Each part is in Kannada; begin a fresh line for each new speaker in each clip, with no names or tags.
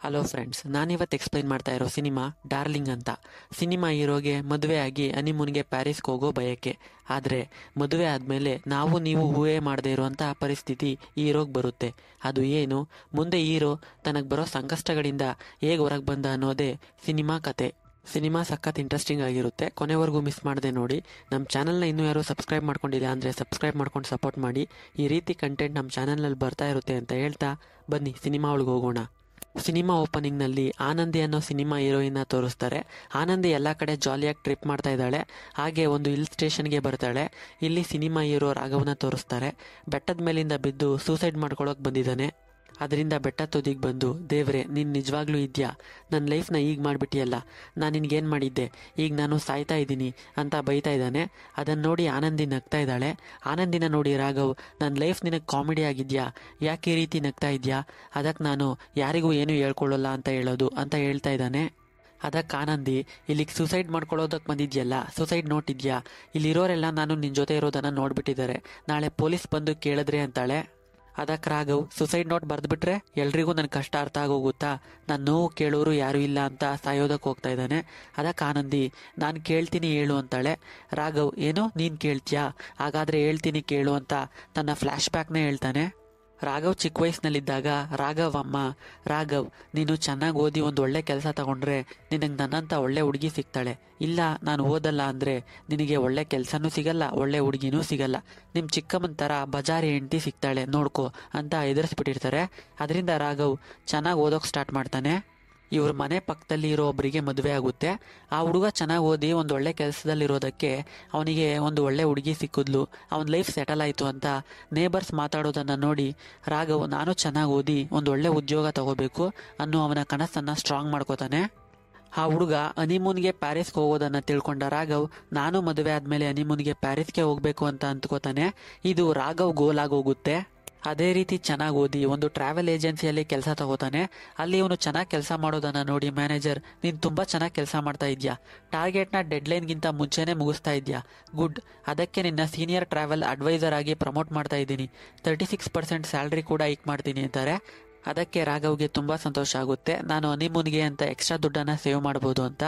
ಹಲೋ ಫ್ರೆಂಡ್ಸ್, ನಾನಿವತ್ತು ಎಕ್ಸ್ಪ್ಲೈನ್ ಮಾಡ್ತಾ ಇರೋ ಸಿನಿಮಾ ಡಾರ್ಲಿಂಗ್ ಅಂತ. ಸಿನಿಮಾ ಹೀರೋಗೆ ಮದುವೆ ಆಗಿ ಹನಿಮೂನ್ಗೆ ಪ್ಯಾರಿಸ್ಗೆ ಹೋಗೋ ಬಯಕೆ. ಆದರೆ ಮದುವೆ ಆದಮೇಲೆ ನೀವು ಊಹೆ ಮಾಡದೇ ಇರುವಂತಹ ಪರಿಸ್ಥಿತಿ ಹೀರೋಗೆ ಬರುತ್ತೆ. ಅದು ಏನು, ಮುಂದೆ ಹೀರೋ ತನಗೆ ಬರೋ ಸಂಕಷ್ಟಗಳಿಂದ ಹೇಗೆ ಹೊರಗೆ ಬಂದ ಅನ್ನೋದೇ ಸಿನಿಮಾ ಕತೆ. ಸಿನಿಮಾ ಸಖತ್ ಇಂಟ್ರೆಸ್ಟಿಂಗ್ ಆಗಿರುತ್ತೆ. ಕೊನೆವರೆಗೂ ಮಿಸ್ ಮಾಡದೆ ನೋಡಿ. ನಮ್ಮ ಚಾನಲ್ನ ಇನ್ನೂ ಯಾರು ಸಬ್ಸ್ಕ್ರೈಬ್ ಮಾಡ್ಕೊಂಡಿಲ್ಲ ಅಂದರೆ ಸಬ್ಸ್ಕ್ರೈಬ್ ಮಾಡ್ಕೊಂಡು ಸಪೋರ್ಟ್ ಮಾಡಿ. ಈ ರೀತಿ ಕಂಟೆಂಟ್ ನಮ್ಮ ಚಾನಲ್ನಲ್ಲಿ ಬರ್ತಾ ಇರುತ್ತೆ ಅಂತ ಹೇಳ್ತಾ ಬನ್ನಿ ಸಿನಿಮಾ ಒಳಗೆ ಹೋಗೋಣ. ಸಿನಿಮಾ ಓಪನಿಂಗ್ನಲ್ಲಿ ಆನಂದಿ ಅನ್ನೋ ಸಿನಿಮಾ ಹೀರೋಯಿನ್ನ ತೋರಿಸ್ತಾರೆ. ಆನಂದಿ ಎಲ್ಲ ಕಡೆ ಜಾಲಿಯಾಗಿ ಟ್ರಿಪ್ ಮಾಡ್ತಾ ಇದ್ದಾಳೆ. ಹಾಗೆ ಒಂದು ಹಿಲ್ ಸ್ಟೇಷನ್ಗೆ ಬರ್ತಾಳೆ. ಇಲ್ಲಿ ಸಿನಿಮಾ ಹೀರೋ ರಾಘವನ ತೋರಿಸ್ತಾರೆ. ಬೆಟ್ಟದ ಮೇಲಿಂದ ಬಿದ್ದು ಸೂಸೈಡ್ ಮಾಡ್ಕೊಳ್ಳೋಕೆ ಬಂದಿದ್ದಾನೆ. ಅದರಿಂದ ಬೆಟ್ಟ ತುದಿಗೆ ಬಂದು, ದೇವ್ರೆ ನೀನು ನಿಜವಾಗ್ಲೂ ಇದೆಯಾ, ನನ್ನ ಲೈಫ್ನ ಈಗ ಮಾಡಿಬಿಟ್ಟಿಯಲ್ಲ, ನಾನು ನಿನಗೇನು ಮಾಡಿದ್ದೆ, ಈಗ ನಾನು ಸಾಯ್ತಾ ಇದ್ದೀನಿ ಅಂತ ಬೈತಾ ಇದ್ದಾನೆ. ಅದನ್ನು ನೋಡಿ ಆನಂದಿ ನಗ್ತಾ ಇದ್ದಾಳೆ. ಆನಂದಿನ ನೋಡಿ ರಾಘವ್, ನನ್ನ ಲೈಫ್ ನಿನಗೆ ಕಾಮಿಡಿ ಆಗಿದೆಯಾ, ಯಾಕೆ ಈ ರೀತಿ ನಗ್ತಾ ಇದೆಯಾ, ಅದಕ್ಕೆ ನಾನು ಯಾರಿಗೂ ಏನೂ ಹೇಳ್ಕೊಳ್ಳಲ್ಲ ಅಂತ ಹೇಳೋದು ಅಂತ ಹೇಳ್ತಾ ಇದ್ದಾನೆ. ಅದಕ್ಕೆ ಆನಂದಿ, ಇಲ್ಲಿಗೆ ಸೂಸೈಡ್ ಮಾಡ್ಕೊಳ್ಳೋದಕ್ಕೆ ಬಂದಿದ್ಯಲ್ಲ, ಸೂಸೈಡ್ ನೋಟ್ ಇದೆಯಾ, ಇಲ್ಲಿರೋರೆಲ್ಲ ನಾನು ನಿನ್ನ ಜೊತೆ ಇರೋದನ್ನು ನೋಡ್ಬಿಟ್ಟಿದ್ದಾರೆ, ನಾಳೆ ಪೊಲೀಸ್ ಬಂದು ಕೇಳಿದ್ರೆ ಅಂತಾಳೆ. ಅದಕ್ಕೆ ರಾಘವ್, ಸುಸೈಡ್ ನೋಟ್ ಬರೆದ್ಬಿಟ್ರೆ ಎಲ್ರಿಗೂ ನನ್ನ ಕಷ್ಟ ಅರ್ಥ ಆಗೋಗುತ್ತಾ, ನನ್ನ ನೋವು ಕೇಳೋರು ಯಾರೂ ಇಲ್ಲ ಅಂತ ಸಾಯೋದಕ್ಕೆ ಹೋಗ್ತಾ ಇದ್ದಾನೆ. ಅದಕ್ಕೆ ಆನಂದಿ, ನಾನು ಕೇಳ್ತೀನಿ ಹೇಳು ಅಂತಾಳೆ. ರಾಘವ್, ಏನು ನೀನು ಕೇಳ್ತೀಯಾ, ಹಾಗಾದರೆ ಹೇಳ್ತೀನಿ ಕೇಳು ಅಂತ ತನ್ನ ಫ್ಲ್ಯಾಶ್ ಬ್ಯಾಕ್ನೇ ಹೇಳ್ತಾನೆ. ರಾಘವ್ ಚಿಕ್ಕ ವಯಸ್ಸಿನಲ್ಲಿದ್ದಾಗ ರಾಘವ್ ಅಮ್ಮ, ರಾಘವ್ ನೀನು ಚೆನ್ನಾಗಿ ಓದಿ ಒಂದು ಒಳ್ಳೆ ಕೆಲಸ ತಗೊಂಡ್ರೆ ನಿನಗೆ ನನ್ನಂಥ ಒಳ್ಳೆ ಹುಡುಗಿ ಸಿಗ್ತಾಳೆ, ಇಲ್ಲ ನಾನು ಓದಲ್ಲ ಅಂದರೆ ನಿನಗೆ ಒಳ್ಳೆ ಕೆಲಸನೂ ಸಿಗಲ್ಲ, ಒಳ್ಳೆ ಹುಡುಗಿನೂ ಸಿಗಲ್ಲ, ನಿಮ್ಮ ಚಿಕ್ಕಮ್ಮನ ಥರ ಬಜಾರಿ ಹೆಂಡತಿ ಸಿಗ್ತಾಳೆ ನೋಡ್ಕೊ ಅಂತ ಎದುರಿಸ್ಬಿಟ್ಟಿರ್ತಾರೆ. ಅದರಿಂದ ರಾಘವ್ ಚೆನ್ನಾಗಿ ಓದೋಕೆ ಸ್ಟಾರ್ಟ್ ಮಾಡ್ತಾನೆ. ಇವ್ರ ಮನೆ ಪಕ್ಕದಲ್ಲಿ ಇರೋ ಒಬ್ಬರಿಗೆ ಮದುವೆ ಆಗುತ್ತೆ. ಆ ಹುಡುಗ ಚೆನ್ನಾಗಿ ಓದಿ ಒಂದು ಒಳ್ಳೆ ಕೆಲಸದಲ್ಲಿರೋದಕ್ಕೆ ಅವನಿಗೆ ಒಂದು ಒಳ್ಳೆ ಹುಡುಗಿ ಸಿಕ್ಕಿದ್ಲು, ಅವನ ಲೈಫ್ ಸೆಟಲ್ ಆಯಿತು ಅಂತ ನೇಬರ್ಸ್ ಮಾತಾಡೋದನ್ನು ನೋಡಿ ರಾಘವ್, ನಾನು ಚೆನ್ನಾಗಿ ಓದಿ ಒಂದು ಒಳ್ಳೆ ಉದ್ಯೋಗ ತಗೋಬೇಕು ಅನ್ನೋ ಅವನ ಕನಸನ್ನು ಸ್ಟ್ರಾಂಗ್ ಮಾಡ್ಕೋತಾನೆ. ಆ ಹುಡುಗ ಹನಿಮೂನ್ಗೆ ಪ್ಯಾರಿಸ್ಗೆ ಹೋಗೋದನ್ನು ತಿಳ್ಕೊಂಡ ರಾಘವ್, ನಾನು ಮದುವೆ ಆದಮೇಲೆ ಹನಿಮೂನ್ಗೆ ಪ್ಯಾರಿಸ್ಗೆ ಹೋಗಬೇಕು ಅಂತ ಅಂದ್ಕೋತಾನೆ. ಇದು ರಾಘವ್ ಗೋಲ್ ಆಗೋಗುತ್ತೆ. ಅದೇ ರೀತಿ ಚೆನ್ನಾಗಿ ಓದಿ ಒಂದು ಟ್ರಾವೆಲ್ ಏಜೆನ್ಸಿಯಲ್ಲಿ ಕೆಲಸ ತಗೋತಾನೆ. ಅಲ್ಲಿ ಇವನು ಚೆನ್ನಾಗಿ ಕೆಲಸ ಮಾಡೋದನ್ನು ನೋಡಿ ಮ್ಯಾನೇಜರ್, ನೀನು ತುಂಬ ಚೆನ್ನಾಗಿ ಕೆಲಸ ಮಾಡ್ತಾ ಇದೆಯಾ, ಟಾರ್ಗೆಟ್ನ ಡೆಡ್ಲೈನ್ಗಿಂತ ಮುಂಚೆನೇ ಮುಗಿಸ್ತಾ ಇದೆಯಾ, ಗುಡ್, ಅದಕ್ಕೆ ನಿನ್ನ ಸೀನಿಯರ್ ಟ್ರಾವೆಲ್ ಅಡ್ವೈಸರ್ ಆಗಿ ಪ್ರಮೋಟ್ ಮಾಡ್ತಾ ಇದ್ದೀನಿ, 36% ಸ್ಯಾಲ್ರಿ ಕೂಡ ಹೈಕ್ ಮಾಡ್ತೀನಿ ಅಂತಾರೆ. ಅದಕ್ಕೆ ರಾಘವ್ಗೆ ತುಂಬ ಸಂತೋಷ ಆಗುತ್ತೆ. ನಾನು ಹನಿಮೂನ್ಗೆ ಅಂತ ಎಕ್ಸ್ಟ್ರಾ ದುಡ್ಡನ್ನು ಸೇವ್ ಮಾಡ್ಬೋದು ಅಂತ.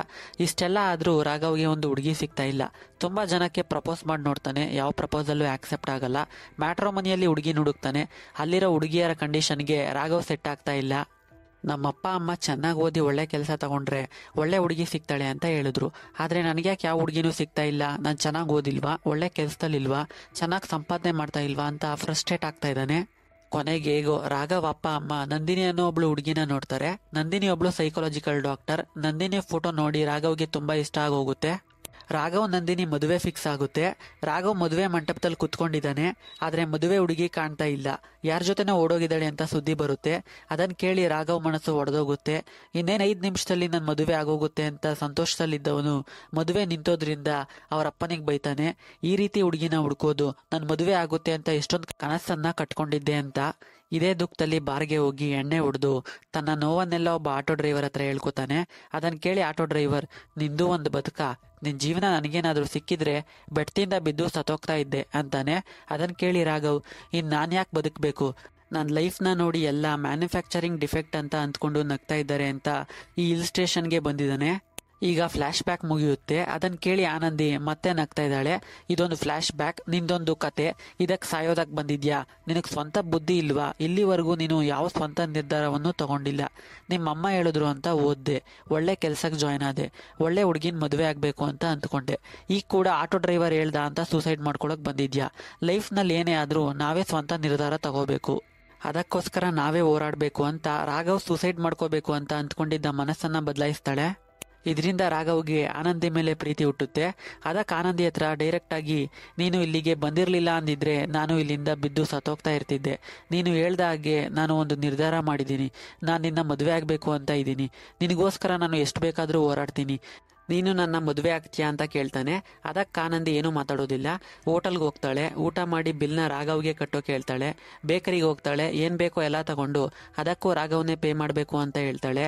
ಇಷ್ಟೆಲ್ಲ ಆದರೂ ರಾಘವ್ಗೆ ಒಂದು ಹುಡುಗಿ ಸಿಗ್ತಾ ಇಲ್ಲ. ತುಂಬ ಜನಕ್ಕೆ ಪ್ರಪೋಸ್ ಮಾಡಿ ನೋಡ್ತಾನೆ, ಯಾವ ಪ್ರಪೋಸಲ್ಲೂ ಆಕ್ಸೆಪ್ಟ್ ಆಗಲ್ಲ. ಮ್ಯಾಟ್ರೋಮನಿಯಲ್ಲಿ ಹುಡುಗಿ ಹುಡುಕ್ತಾನೆ. ಅಲ್ಲಿರೋ ಹುಡುಗಿಯರ ಕಂಡೀಷನ್ಗೆ ರಾಘವ್ ಸೆಟ್ ಆಗ್ತಾ ಇಲ್ಲ. ನಮ್ಮಪ್ಪ ಅಮ್ಮ ಚೆನ್ನಾಗಿ ಓದಿ ಒಳ್ಳೆ ಕೆಲಸ ತಗೊಂಡ್ರೆ ಒಳ್ಳೆ ಹುಡುಗಿ ಸಿಗ್ತಾಳೆ ಅಂತ ಹೇಳಿದ್ರು, ಆದರೆ ನನಗ್ಯಾಕೆ ಯಾವ ಹುಡುಗಿನೂ ಸಿಗ್ತಾ ಇಲ್ಲ, ನಾನು ಚೆನ್ನಾಗಿ ಓದಿಲ್ವಾ, ಒಳ್ಳೆ ಕೆಲಸದಲ್ಲಿಲ್ವಾ, ಚೆನ್ನಾಗಿ ಸಂಪಾದನೆ ಮಾಡ್ತಾ ಇಲ್ವಾ ಅಂತ ಫ್ರಸ್ಟ್ರೇಟ್ ಆಗ್ತಾ ಇದ್ದಾನೆ. ಕೊನೆಗೆ ಹೇಗೋ ರಾಘವ್ ಅಪ್ಪ ಅಮ್ಮ ನಂದಿನಿ ಅನ್ನೋ ಒಬ್ಳು ಹುಡುಗಿನ ನೋಡ್ತಾರೆ. ನಂದಿನಿ ಒಬ್ಳು ಸೈಕಾಲಜಿಕಲ್ ಡಾಕ್ಟರ್. ನಂದಿನಿ ಫೋಟೋ ನೋಡಿ ರಾಘವ್ಗೆ ತುಂಬ ಇಷ್ಟ ಆಗೋಗುತ್ತೆ. ರಾಘವ್ ನಂದಿನಿ ಮದುವೆ ಫಿಕ್ಸ್ ಆಗುತ್ತೆ. ರಾಘವ್ ಮದುವೆ ಮಂಟಪದಲ್ಲಿ ಕುತ್ಕೊಂಡಿದ್ದಾನೆ. ಆದರೆ ಮದುವೆ ಹುಡುಗಿ ಕಾಣ್ತಾ ಇಲ್ಲ, ಯಾರ ಜೊತೆನೋ ಓಡೋಗಿದ್ದಾಳೆ ಅಂತ ಸುದ್ದಿ ಬರುತ್ತೆ. ಅದನ್ನು ಕೇಳಿ ರಾಘವ್ ಮನಸ್ಸು ಒಡೆದೋಗುತ್ತೆ. ಇನ್ನೇನು 5 ನಿಮಿಷದಲ್ಲಿ ನನ್ನ ಮದುವೆ ಆಗೋಗುತ್ತೆ ಅಂತ ಸಂತೋಷದಲ್ಲಿದ್ದವನು ಮದುವೆ ನಿಂತೋದ್ರಿಂದ ಅವರ ಅಪ್ಪನಿಗೆ ಬೈತಾನೆ, ಈ ರೀತಿ ಹುಡುಗಿನ ಹುಡ್ಕೋದು, ನನ್ನ ಮದುವೆ ಆಗುತ್ತೆ ಅಂತ ಎಷ್ಟೊಂದು ಕನಸನ್ನ ಕಟ್ಕೊಂಡಿದ್ದೆ ಅಂತ. ಇದೇ ದುಃಖದಲ್ಲಿ ಬಾರ್ಗೆ ಹೋಗಿ ಎಣ್ಣೆ ಹೊಡೆದು ತನ್ನ ನೋವನ್ನೆಲ್ಲ ಒಬ್ಬ ಆಟೋ ಡ್ರೈವರ್ ಹತ್ರ ಹೇಳ್ಕೊತಾನೆ. ಅದನ್ನು ಕೇಳಿ ಆಟೋ ಡ್ರೈವರ್, ನಿಂದು ಒಂದು ಬದುಕ, ನಿನ್ನ ಜೀವನ ನನಗೇನಾದರೂ ಸಿಕ್ಕಿದ್ರೆ ಬೆಟ್ಟದಿಂದ ಬಿದ್ದು ಸತ್ತೋಗ್ತಾ ಇದ್ದೆ ಅಂತಾನೆ. ಅದನ್ನು ಕೇಳಿ ರಾಘವ್, ಇನ್ನು ನಾನು ಯಾಕೆ ಬದುಕಬೇಕು, ನನ್ನ ಲೈಫ್ನ ನೋಡಿ ಎಲ್ಲ ಮ್ಯಾನುಫ್ಯಾಕ್ಚರಿಂಗ್ ಡಿಫೆಕ್ಟ್ ಅಂತ ಅಂದ್ಕೊಂಡು ನಗ್ತಾ ಇದ್ದಾರೆ ಅಂತ ಈ ಹಿಲ್ ಸ್ಟೇಷನ್ಗೆ ಬಂದಿದ್ದಾನೆ. ಈಗ ಫ್ಲ್ಯಾಶ್ ಬ್ಯಾಕ್ ಮುಗಿಯುತ್ತೆ. ಅದನ್ನು ಕೇಳಿ ಆನಂದಿ ಮತ್ತೆ ನಗ್ತಾ ಇದ್ದಾಳೆ. ಇದೊಂದು ಫ್ಲ್ಯಾಶ್ ಬ್ಯಾಕ್, ನಿಂದೊಂದು ಕತೆ, ಇದಕ್ಕೆ ಸಾಯೋದಕ್ಕೆ ಬಂದಿದ್ಯಾ, ನಿನಗೆ ಸ್ವಂತ ಬುದ್ಧಿ ಇಲ್ವಾ, ಇಲ್ಲಿವರೆಗೂ ನೀನು ಯಾವ ಸ್ವಂತ ನಿರ್ಧಾರವನ್ನು ತಗೊಂಡಿಲ್ಲ, ನಿಮ್ಮಮ್ಮ ಹೇಳಿದ್ರು ಅಂತ ಓದ್ದೆ, ಒಳ್ಳೆ ಕೆಲಸಕ್ಕೆ ಜಾಯ್ನ್ ಆದೆ, ಒಳ್ಳೆ ಹುಡುಗಿನ ಮದುವೆ ಆಗಬೇಕು ಅಂತ ಅಂದ್ಕೊಂಡೆ, ಈಗ ಕೂಡ ಆಟೋ ಡ್ರೈವರ್ ಹೇಳ್ದ ಅಂತ ಸೂಸೈಡ್ ಮಾಡ್ಕೊಳಕ್ ಬಂದಿದ್ಯಾ, ಲೈಫ್ನಲ್ಲಿ ಏನೇ ಆದರೂ ನಾವೇ ಸ್ವಂತ ನಿರ್ಧಾರ ತಗೋಬೇಕು, ಅದಕ್ಕೋಸ್ಕರ ನಾವೇ ಹೋರಾಡಬೇಕು ಅಂತ ರಾಘವ್ ಸೂಸೈಡ್ ಮಾಡ್ಕೋಬೇಕು ಅಂತ ಅಂದ್ಕೊಂಡಿದ್ದ ಮನಸ್ಸನ್ನ ಬದಲಾಯಿಸ್ತಾಳೆ. ಇದರಿಂದ ರಾಘವ್ಗೆ ಆನಂದಿ ಮೇಲೆ ಪ್ರೀತಿ ಹುಟ್ಟುತ್ತೆ. ಅದಕ್ಕೆ ಆನಂದಿ ಹತ್ರ ಡೈರೆಕ್ಟ್ ಆಗಿ, ನೀನು ಇಲ್ಲಿಗೆ ಬಂದಿರಲಿಲ್ಲ ಅಂದಿದ್ರೆ ನಾನು ಇಲ್ಲಿಂದ ಬಿದ್ದು ಸತ್ತೋಗ್ತಾ ಇರ್ತಿದ್ದೆ, ನೀನು ಹೇಳ್ದ ಹಾಗೆ ನಾನು ಒಂದು ನಿರ್ಧಾರ ಮಾಡಿದ್ದೀನಿ, ನಾನು ನಿನ್ನ ಮದುವೆ ಆಗಬೇಕು ಅಂತ ಇದ್ದೀನಿ, ನಿನಗೋಸ್ಕರ ನಾನು ಎಷ್ಟು ಬೇಕಾದರೂ ಹೋರಾಡ್ತೀನಿ, ನೀನು ನನ್ನ ಮದುವೆ ಆಗ್ತೀಯಾ ಅಂತ ಕೇಳ್ತಾನೆ. ಅದಕ್ಕೆ ಆನಂದಿ ಏನೂ ಮಾತಾಡೋದಿಲ್ಲ. ಹೋಟೆಲ್ಗೆ ಹೋಗ್ತಾಳೆ. ಊಟ ಮಾಡಿ ಬಿಲ್ನ ರಾಘವ್ಗೆ ಕಟ್ಟೋಕೆ ಹೇಳ್ತಾಳೆ. ಬೇಕರಿಗೆ ಹೋಗ್ತಾಳೆ. ಏನು ಬೇಕೋ ಎಲ್ಲ ತಗೊಂಡು ಅದಕ್ಕೂ ರಾಘವ್ನೇ ಪೇ ಮಾಡಬೇಕು ಅಂತ ಹೇಳ್ತಾಳೆ.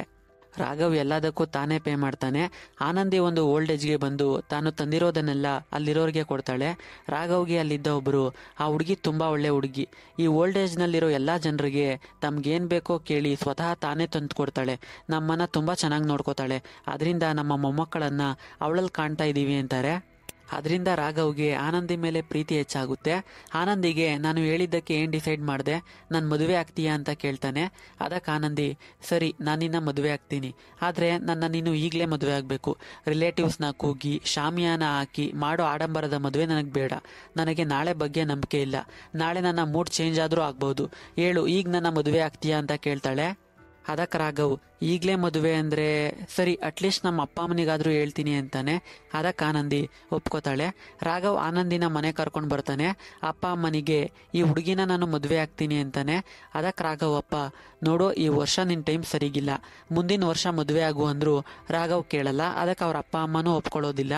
ರಾಘವ್ ಎಲ್ಲದಕ್ಕೂ ತಾನೇ ಪೇ ಮಾಡ್ತಾನೆ. ಆನಂದಿ ಒಂದು ಓಲ್ಡ್ ಏಜ್ಗೆ ಬಂದು ತಾನು ತಂದಿರೋದನ್ನೆಲ್ಲ ಅಲ್ಲಿರೋರಿಗೆ ಕೊಡ್ತಾಳೆ. ರಾಘವ್ಗೆ ಅಲ್ಲಿದ್ದ ಒಬ್ರು ಆ ಹುಡುಗಿ ತುಂಬಾ ಒಳ್ಳೆ ಹುಡುಗಿ. ಈ ಓಲ್ಡ್ ಏಜ್ನಲ್ಲಿರೋ ಎಲ್ಲಾ ಜನರಿಗೆ ತಮ್ಗೇನ್ ಬೇಕೋ ಕೇಳಿ ಸ್ವತಃ ತಾನೇ ತಂದು ಕೊಡ್ತಾಳೆ. ನಮ್ಮನ್ನ ತುಂಬಾ ಚೆನ್ನಾಗಿ ನೋಡ್ಕೋತಾಳೆ. ಅದರಿಂದ ನಮ್ಮ ಮೊಮ್ಮಕ್ಕಳನ್ನ ಅವಳಲ್ಲಿ ಕಾಣ್ತಾ ಇದೀವಿ ಅಂತಾರೆ. ಅದರಿಂದ ರಾಘವ್ಗೆ ಆನಂದಿ ಮೇಲೆ ಪ್ರೀತಿ ಹೆಚ್ಚಾಗುತ್ತೆ. ಆನಂದಿಗೆ ನಾನು ಹೇಳಿದ್ದಕ್ಕೆ ಏನು ಡಿಸೈಡ್ ಮಾಡಿದೆ, ನಾನು ಮದುವೆ ಆಗ್ತೀಯಾ ಅಂತ ಕೇಳ್ತಾನೆ. ಅದಕ್ಕೆ ಆನಂದಿ, ಸರಿ ನಾನು ನಿನ್ನ ಮದುವೆ ಆಗ್ತೀನಿ, ಆದರೆ ನನ್ನ ನೀನು ಈಗಲೇ ಮದುವೆ ಆಗಬೇಕು. ರಿಲೇಟಿವ್ಸ್ನ ಕೂಗಿ ಶಾಮಿಯಾನ ಹಾಕಿ ಮಾಡೋ ಆಡಂಬರದ ಮದುವೆ ನನಗೆ ಬೇಡ. ನನಗೆ ನಾಳೆ ಬಗ್ಗೆ ನಂಬಿಕೆ ಇಲ್ಲ. ನಾಳೆ ನನ್ನ ಮೂಡ್ ಚೇಂಜ್ ಆದರೂ ಆಗ್ಬೋದು. ಹೇಳು, ಈಗ ನನ್ನ ಮದುವೆ ಆಗ್ತೀಯಾ ಅಂತ ಕೇಳ್ತಾಳೆ. ಅದಕ್ಕೆ ರಾಘವ್, ಈಗಲೇ ಮದುವೆ ಅಂದರೆ ಸರಿ, ಅಟ್ಲೀಸ್ಟ್ ನಮ್ಮ ಅಪ್ಪ ಅಮ್ಮನಿಗಾದರೂ ಹೇಳ್ತೀನಿ ಅಂತಾನೆ. ಅದಕ್ಕೆ ಆನಂದಿ ಒಪ್ಕೋತಾಳೆ. ರಾಘವ್ ಆನಂದಿನ ಮನೆ ಕರ್ಕೊಂಡು ಬರ್ತಾನೆ. ಅಪ್ಪ ಅಮ್ಮನಿಗೆ ಈ ಹುಡುಗಿನ ನಾನು ಮದುವೆ ಆಗ್ತೀನಿ ಅಂತಾನೆ. ಅದಕ್ಕೆ ರಾಘವ್ ಅಪ್ಪ, ನೋಡು, ಈ ವರ್ಷ ನಿನ್ನ ಟೈಮ್ ಸರಿಗಿಲ್ಲ, ಮುಂದಿನ ವರ್ಷ ಮದುವೆ ಆಗು ಅಂದ್ರು ರಾಘವ್ ಕೇಳಲ್ಲ. ಅದಕ್ಕೆ ಅವ್ರ ಅಪ್ಪ ಅಮ್ಮನೂ ಒಪ್ಕೊಳ್ಳೋದಿಲ್ಲ.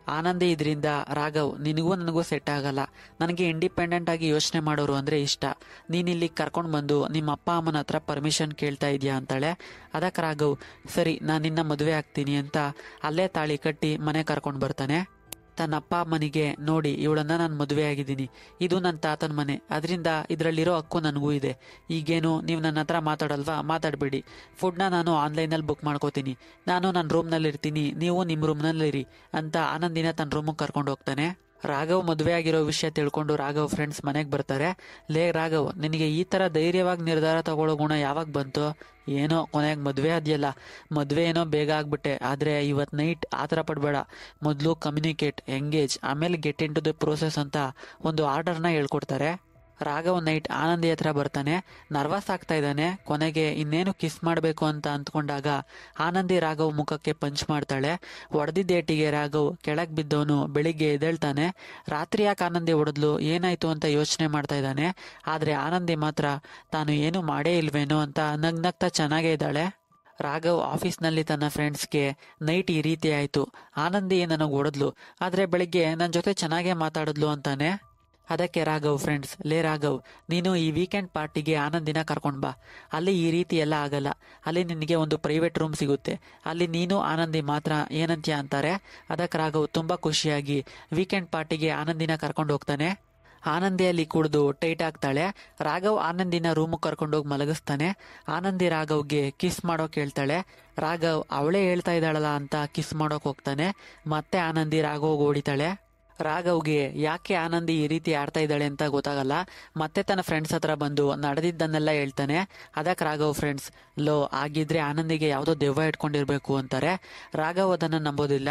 ಆನಂದಿ ಇದರಿಂದ, ರಾಘವ್ ನಿನಗೂ ನನಗೂ ಸೆಟ್ ಆಗಲ್ಲ, ನನಗೆ ಇಂಡಿಪೆಂಡೆಂಟ್ ಆಗಿ ಯೋಚನೆ ಮಾಡೋರು ಅಂದರೆ ಇಷ್ಟ. ನೀನಿಲ್ಲಿ ಕರ್ಕೊಂಡು ಬಂದು ನಿಮ್ಮ ಅಪ್ಪ ಅಮ್ಮನ ಹತ್ರ ಪರ್ಮಿಷನ್ ಕೇಳ್ತಾ ಇದೆಯಾ ಅಂತಾಳೆ. ಅದಕ್ಕೆ ರಾಘವ್, ಸರಿ ನಾನು ನಿನ್ನ ಮದುವೆ ಆಗ್ತೀನಿ ಅಂತ ಅಲ್ಲೇ ತಾಳಿ ಕಟ್ಟಿ ಮನೆ ಕರ್ಕೊಂಡು ಬರ್ತಾನೆ. ತನ್ನ ಅಪ್ಪ ಅಮ್ಮನಿಗೆ, ನೋಡಿ ಇವಳನ್ನ ನಾನು ಮದುವೆ ಆಗಿದ್ದೀನಿ, ಇದು ನನ್ನ ತಾತನ ಮನೆ, ಅದರಿಂದ ಇದರಲ್ಲಿರೋ ಹಕ್ಕು ನನಗೂ ಇದೆ. ಈಗೇನು ನೀವು ನನ್ನ ಹತ್ರ ಮಾತಾಡಲ್ವಾ, ಮಾತಾಡಬೇಡಿ. ಫುಡ್ನ ನಾನು ಆನ್ಲೈನಲ್ಲಿ ಬುಕ್ ಮಾಡ್ಕೋತೀನಿ, ನಾನು ನನ್ನ ರೂಮ್ನಲ್ಲಿ ಇರ್ತೀನಿ, ನೀವು ನಿಮ್ಮ ರೂಮ್ನಲ್ಲಿರಿ ಅಂತ ಆನಂದಿನ ತನ್ನ ರೂಮಿಗೆ ಕರ್ಕೊಂಡು ಹೋಗ್ತಾನೆ. ರಾಘವ್ ಮದುವೆ ಆಗಿರೋ ವಿಷಯ ತಿಳ್ಕೊಂಡು ರಾಘವ್ ಫ್ರೆಂಡ್ಸ್ ಮನೆಗೆ ಬರ್ತಾರೆ. ಲೇ ರಾಘವ್, ನಿನಗೆ ಈ ಥರ ಧೈರ್ಯವಾಗಿ ನಿರ್ಧಾರ ತಗೊಳ್ಳೋ ಗುಣ ಯಾವಾಗ ಬಂತು? ಏನೋ ಕೊನೆಗೆ ಮದುವೆ ಆದ್ಯಲ್ಲ, ಮದುವೆ ಏನೋ ಬೇಗ ಆಗ್ಬಿಟ್ಟೆ, ಆದರೆ ಇವತ್ತು ನೈಟ್ ಆ ಥರ ಪಡಬೇಡ. ಮೊದಲು ಕಮ್ಯುನಿಕೇಟ್, ಎಂಗೇಜ್, ಆಮೇಲೆ get in to the process ಅಂತ ಒಂದು ಆರ್ಡರ್ನ ಹೇಳ್ಕೊಡ್ತಾರೆ. ರಾಘವ್ ನೈಟ್ ಆನಂದಿ ಹತ್ರ ಬರ್ತಾನೆ. ನರ್ವಸ್ ಆಗ್ತಾ ಇದ್ದಾನೆ. ಕೊನೆಗೆ ಇನ್ನೇನು ಕಿಸ್ ಮಾಡಬೇಕು ಅಂತ ಅಂದ್ಕೊಂಡಾಗ ಆನಂದಿ ರಾಘವ್ ಮುಖಕ್ಕೆ ಪಂಚ್ ಮಾಡ್ತಾಳೆ. ಹೊಡೆದಿದ್ದೇಟಿಗೆ ರಾಘವ್ ಕೆಳಗೆ ಬಿದ್ದವನು ಬೆಳಿಗ್ಗೆ ಎದ್ದೇಳ್ತಾನೆ. ರಾತ್ರಿ ಯಾಕೆ ಆನಂದಿ ಹೊಡೆದ್ಲು, ಏನಾಯ್ತು ಅಂತ ಯೋಚನೆ ಮಾಡ್ತಾ ಇದ್ದಾನೆ. ಆದರೆ ಆನಂದಿ ಮಾತ್ರ ತಾನು ಏನು ಮಾಡೇ ಇಲ್ವೇನೋ ಅಂತ ನಗ್ನಗ್ತಾ ಚೆನ್ನಾಗೇ ಇದ್ದಾಳೆ. ರಾಘವ್ ಆಫೀಸ್ನಲ್ಲಿ ತನ್ನ ಫ್ರೆಂಡ್ಸ್ಗೆ, ನೈಟ್ ಈ ರೀತಿ ಆಯಿತು, ಆನಂದಿ ನನಗೆ ಹೊಡೆದ್ಲು, ಆದರೆ ಬೆಳಿಗ್ಗೆ ನನ್ನ ಜೊತೆ ಚೆನ್ನಾಗೇ ಮಾತಾಡಿದ್ಲು ಅಂತಾನೆ. ಅದಕ್ಕೆ ರಾಘವ್ ಫ್ರೆಂಡ್ಸ್, ಲೇ ರಾಘವ್, ನೀನು ಈ ವೀಕೆಂಡ್ ಪಾರ್ಟಿಗೆ ಆನಂದಿನ ಕರ್ಕೊಂಡು ಬಾ. ಅಲ್ಲಿ ಈ ರೀತಿ ಎಲ್ಲ ಆಗಲ್ಲ. ಅಲ್ಲಿ ನಿನಗೆ ಒಂದು ಪ್ರೈವೇಟ್ ರೂಮ್ ಸಿಗುತ್ತೆ, ಅಲ್ಲಿ ನೀನು ಆನಂದಿ ಮಾತ್ರ, ಏನಂತ್ಯ ಅಂತಾರೆ. ಅದಕ್ಕೆ ರಾಘವ್ ತುಂಬ ಖುಷಿಯಾಗಿ ವೀಕೆಂಡ್ ಪಾರ್ಟಿಗೆ ಆನಂದಿನ ಕರ್ಕೊಂಡು ಹೋಗ್ತಾನೆ. ಆನಂದಿಯಲ್ಲಿ ಕುಡಿದು ಟೈಟ್ ಆಗ್ತಾಳೆ. ರಾಘವ್ ಆನಂದಿನ ರೂಮಿಗೆ ಕರ್ಕೊಂಡೋಗಿ ಮಲಗಿಸ್ತಾನೆ. ಆನಂದಿ ರಾಘವ್ಗೆ ಕಿಸ್ ಮಾಡೋಕೆ ಹೇಳ್ತಾಳೆ. ರಾಘವ್ ಅವಳೇ ಹೇಳ್ತಾ ಇದ್ದಾಳಲ್ಲ ಅಂತ ಕಿಸ್ ಮಾಡೋಕೆ ಹೋಗ್ತಾನೆ. ಮತ್ತೆ ಆನಂದಿ ರಾಘವ್ಗೆ ಹೊಡಿತಾಳೆ. ರಾಘವ್ಗೆ ಯಾಕೆ ಆನಂದಿ ಈ ರೀತಿ ಆಡ್ತಾ ಇದ್ದಾಳೆ ಅಂತ ಗೊತ್ತಾಗಲ್ಲ. ಮತ್ತೆ ತನ್ನ ಫ್ರೆಂಡ್ಸ್ ಹತ್ರ ಬಂದು ನಡೆದಿದ್ದನ್ನೆಲ್ಲ ಹೇಳ್ತಾನೆ. ಅದಕ್ಕೆ ರಾಘವ್ ಫ್ರೆಂಡ್ಸ್, ಲೋ ಆಗಿದ್ರೆ ಆನಂದಿಗೆ ಯಾವುದೋ ದೆವ್ವ ಇಟ್ಕೊಂಡಿರ್ಬೇಕು ಅಂತಾರೆ. ರಾಘವ್ ಅದನ್ನು ನಂಬೋದಿಲ್ಲ.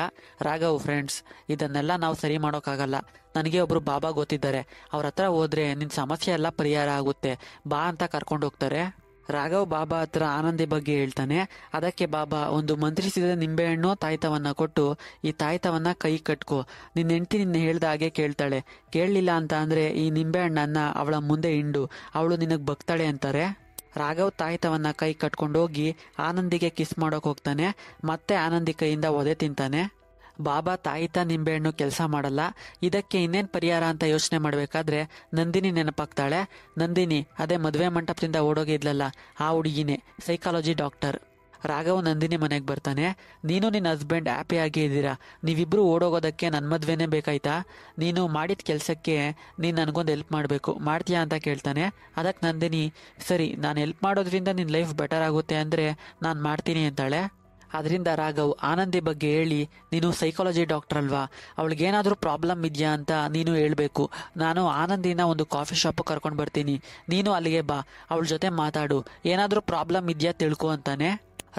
ರಾಘವ್ ಫ್ರೆಂಡ್ಸ್, ಇದನ್ನೆಲ್ಲ ನಾವು ಸರಿ ಮಾಡೋಕ್ಕಾಗಲ್ಲ, ನನಗೆ ಒಬ್ರು ಬಾಬಾ ಗೊತ್ತಿದ್ದಾರೆ, ಅವ್ರ ಹತ್ರ ಹೋದ್ರೆ ನಿನ್ನ ಸಮಸ್ಯೆ ಎಲ್ಲ ಪರಿಹಾರ ಆಗುತ್ತೆ, ಬಾ ಅಂತ ಕರ್ಕೊಂಡು ಹೋಗ್ತಾರೆ. ರಾಘವ್ ಬಾಬಾ ಹತ್ರ ಆನಂದಿ ಬಗ್ಗೆ ಹೇಳ್ತಾನೆ. ಅದಕ್ಕೆ ಬಾಬಾ ಒಂದು ಮಂತ್ರಿಸಿದ ನಿಂಬೆಹಣ್ಣು ತಾಯ್ತವನ್ನ ಕೊಟ್ಟು, ಈ ತಾಯ್ತವನ್ನ ಕೈ ಕಟ್ಕೋ, ನಿನ್ನ ಹೆಂಡತಿ ನಿನ್ನ ಹೇಳ್ದ ಹಾಗೆ ಕೇಳ್ತಾಳೆ, ಕೇಳಲಿಲ್ಲ ಅಂತ ಅಂದ್ರೆ ಈ ನಿಂಬೆಹಣ್ಣನ್ನ ಅವಳ ಮುಂದೆ ಹಿಂಡು, ಅವಳು ನಿನಗೆ ಬಗ್ತಾಳೆ ಅಂತಾರೆ. ರಾಘವ್ ತಾಯ್ತವನ್ನ ಕೈ ಕಟ್ಕೊಂಡೋಗಿ ಆನಂದಿಗೆ ಕಿಸ್ ಮಾಡೋಕೆ ಹೋಗ್ತಾನೆ. ಮತ್ತೆ ಆನಂದಿ ಕೈಯಿಂದ ಒದೆ ತಿಂತಾನೆ. ಬಾಬಾ ತಾಯಿತ ನಿಂಬೆಹಣ್ಣು ಕೆಲಸ ಮಾಡಲ್ಲ. ಇದಕ್ಕೆ ಇನ್ನೇನು ಪರಿಹಾರ ಅಂತ ಯೋಚನೆ ಮಾಡಬೇಕಾದ್ರೆ ನಂದಿನಿ ನೆನಪಾಗ್ತಾಳೆ. ನಂದಿನಿ, ಅದೇ ಮದುವೆ ಮಂಟಪದಿಂದ ಓಡೋಗಿದ್ಲಲ್ಲ ಆ ಹುಡುಗಿನೇ, ಸೈಕಾಲಜಿ ಡಾಕ್ಟರ್. ರಾಘವ್ ನಂದಿನಿ ಮನೆಗೆ ಬರ್ತಾನೆ. ನೀನು ನಿನ್ನ ಹಸ್ಬೆಂಡ್ ಹ್ಯಾಪಿಯಾಗಿ ಇದ್ದೀರಾ, ನೀವಿಬ್ರು ಓಡೋಗೋದಕ್ಕೆ ನನ್ನ ಮದುವೆನೇ ಬೇಕಾಯ್ತಾ? ನೀನು ಮಾಡಿದ ಕೆಲಸಕ್ಕೆ ನೀನು ನನಗೊಂದು ಹೆಲ್ಪ್ ಮಾಡಬೇಕು, ಮಾಡ್ತೀಯಾ ಅಂತ ಕೇಳ್ತಾನೆ. ಅದಕ್ಕೆ ನಂದಿನಿ, ಸರಿ ನಾನು ಹೆಲ್ಪ್ ಮಾಡೋದ್ರಿಂದ ನಿನ್ನ ಲೈಫ್ ಬೆಟರ್ ಆಗುತ್ತೆ ಅಂದರೆ ನಾನು ಮಾಡ್ತೀನಿ ಅಂತಾಳೆ. ಅದರಿಂದ ರಾಘವ್ ಆನಂದಿ ಬಗ್ಗೆ ಹೇಳಿ, ನೀನು ಸೈಕಾಲಜಿ ಡಾಕ್ಟರ್ ಅಲ್ವಾ, ಅವಳಿಗೇನಾದರೂ ಪ್ರಾಬ್ಲಮ್ ಇದೆಯಾ ಅಂತ ನೀನು ಹೇಳಬೇಕು, ನಾನು ಆನಂದಿನ ಒಂದು ಕಾಫಿ ಶಾಪ್ ಕರ್ಕೊಂಡು ಬರ್ತೀನಿ, ನೀನು ಅಲ್ಲಿಗೆ ಬಾ, ಅವಳ ಜೊತೆ ಮಾತಾಡು, ಏನಾದರೂ ಪ್ರಾಬ್ಲಮ್ ಇದೆಯಾ ತಿಳ್ಕೊ ಅಂತಾನೆ.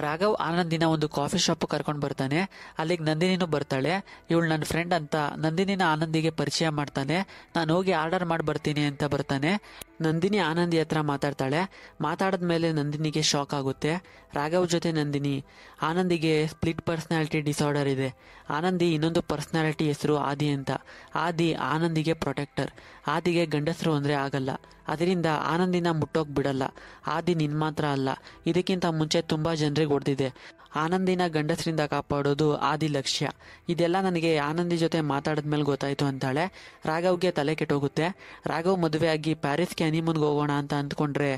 ರಾಘವ್ ಆನಂದಿನ ಒಂದು ಕಾಫಿ ಶಾಪ್ ಕರ್ಕೊಂಡು ಬರ್ತಾನೆ. ಅಲ್ಲಿಗೆ ನಂದಿನಿನೂ ಬರ್ತಾಳೆ. ಇವಳು ನನ್ನ ಫ್ರೆಂಡ್ ಅಂತ ನಂದಿನಿನ ಆನಂದಿಗೆ ಪರಿಚಯ ಮಾಡ್ತಾನೆ. ನಾನು ಹೋಗಿ ಆರ್ಡರ್ ಮಾಡಿ ಬರ್ತೀನಿ ಅಂತ ಬರ್ತಾನೆ. ನಂದಿನಿ ಆನಂದಿ ಹತ್ರ ಮಾತಾಡ್ತಾಳೆ. ಮಾತಾಡಿದ್ಮೇಲೆ ನಂದಿನಿಗೆ ಶಾಕ್ ಆಗುತ್ತೆ. ರಾಘವ್ ಜೊತೆ ನಂದಿನಿ, ಆನಂದಿಗೆ ಸ್ಪ್ಲಿಟ್ ಪರ್ಸನಾಲಿಟಿ ಡಿಸಾರ್ಡರ್ ಇದೆ. ಆನಂದಿ ಇನ್ನೊಂದು ಪರ್ಸನಾಲಿಟಿ ಹೆಸರು ಆದಿ ಅಂತ. ಆದಿ ಆನಂದಿಗೆ ಪ್ರೊಟೆಕ್ಟರ್. ಆದಿಗೆ ಗಂಡಸರು ಅಂದರೆ ಆಗಲ್ಲ, ಅದರಿಂದ ಆನಂದಿನ ಮುಟ್ಟೋಕ್ ಬಿಡಲ್ಲ. ಆದಿ ನಿನ್ ಮಾತ್ರ ಅಲ್ಲ, ಇದಕ್ಕಿಂತ ಮುಂಚೆ ತುಂಬಾ ಜನರಿಗೆ ಹೊಡೆದಿದೆ. ಆನಂದಿನ ಗಂಡಸರಿಂದ ಕಾಪಾಡೋದು ಆದಿ ಲಕ್ಷ್ಯ. ಇದೆಲ್ಲ ನನಗೆ ಆನಂದಿ ಜೊತೆ ಮಾತಾಡಿದ್ಮೇಲೆ ಗೊತ್ತಾಯ್ತು ಅಂತಾಳೆ. ರಾಘವ್ಗೆ ತಲೆ ಕೆಟ್ಟೋಗುತ್ತೆ. ರಾಘವ್ ಮದುವೆಯಾಗಿ ಪ್ಯಾರಿಸ್ಗೆ ಹನಿಮೂನ್ಗೆ ಹೋಗೋಣ ಅಂತ ಅಂದ್ಕೊಂಡ್ರೆ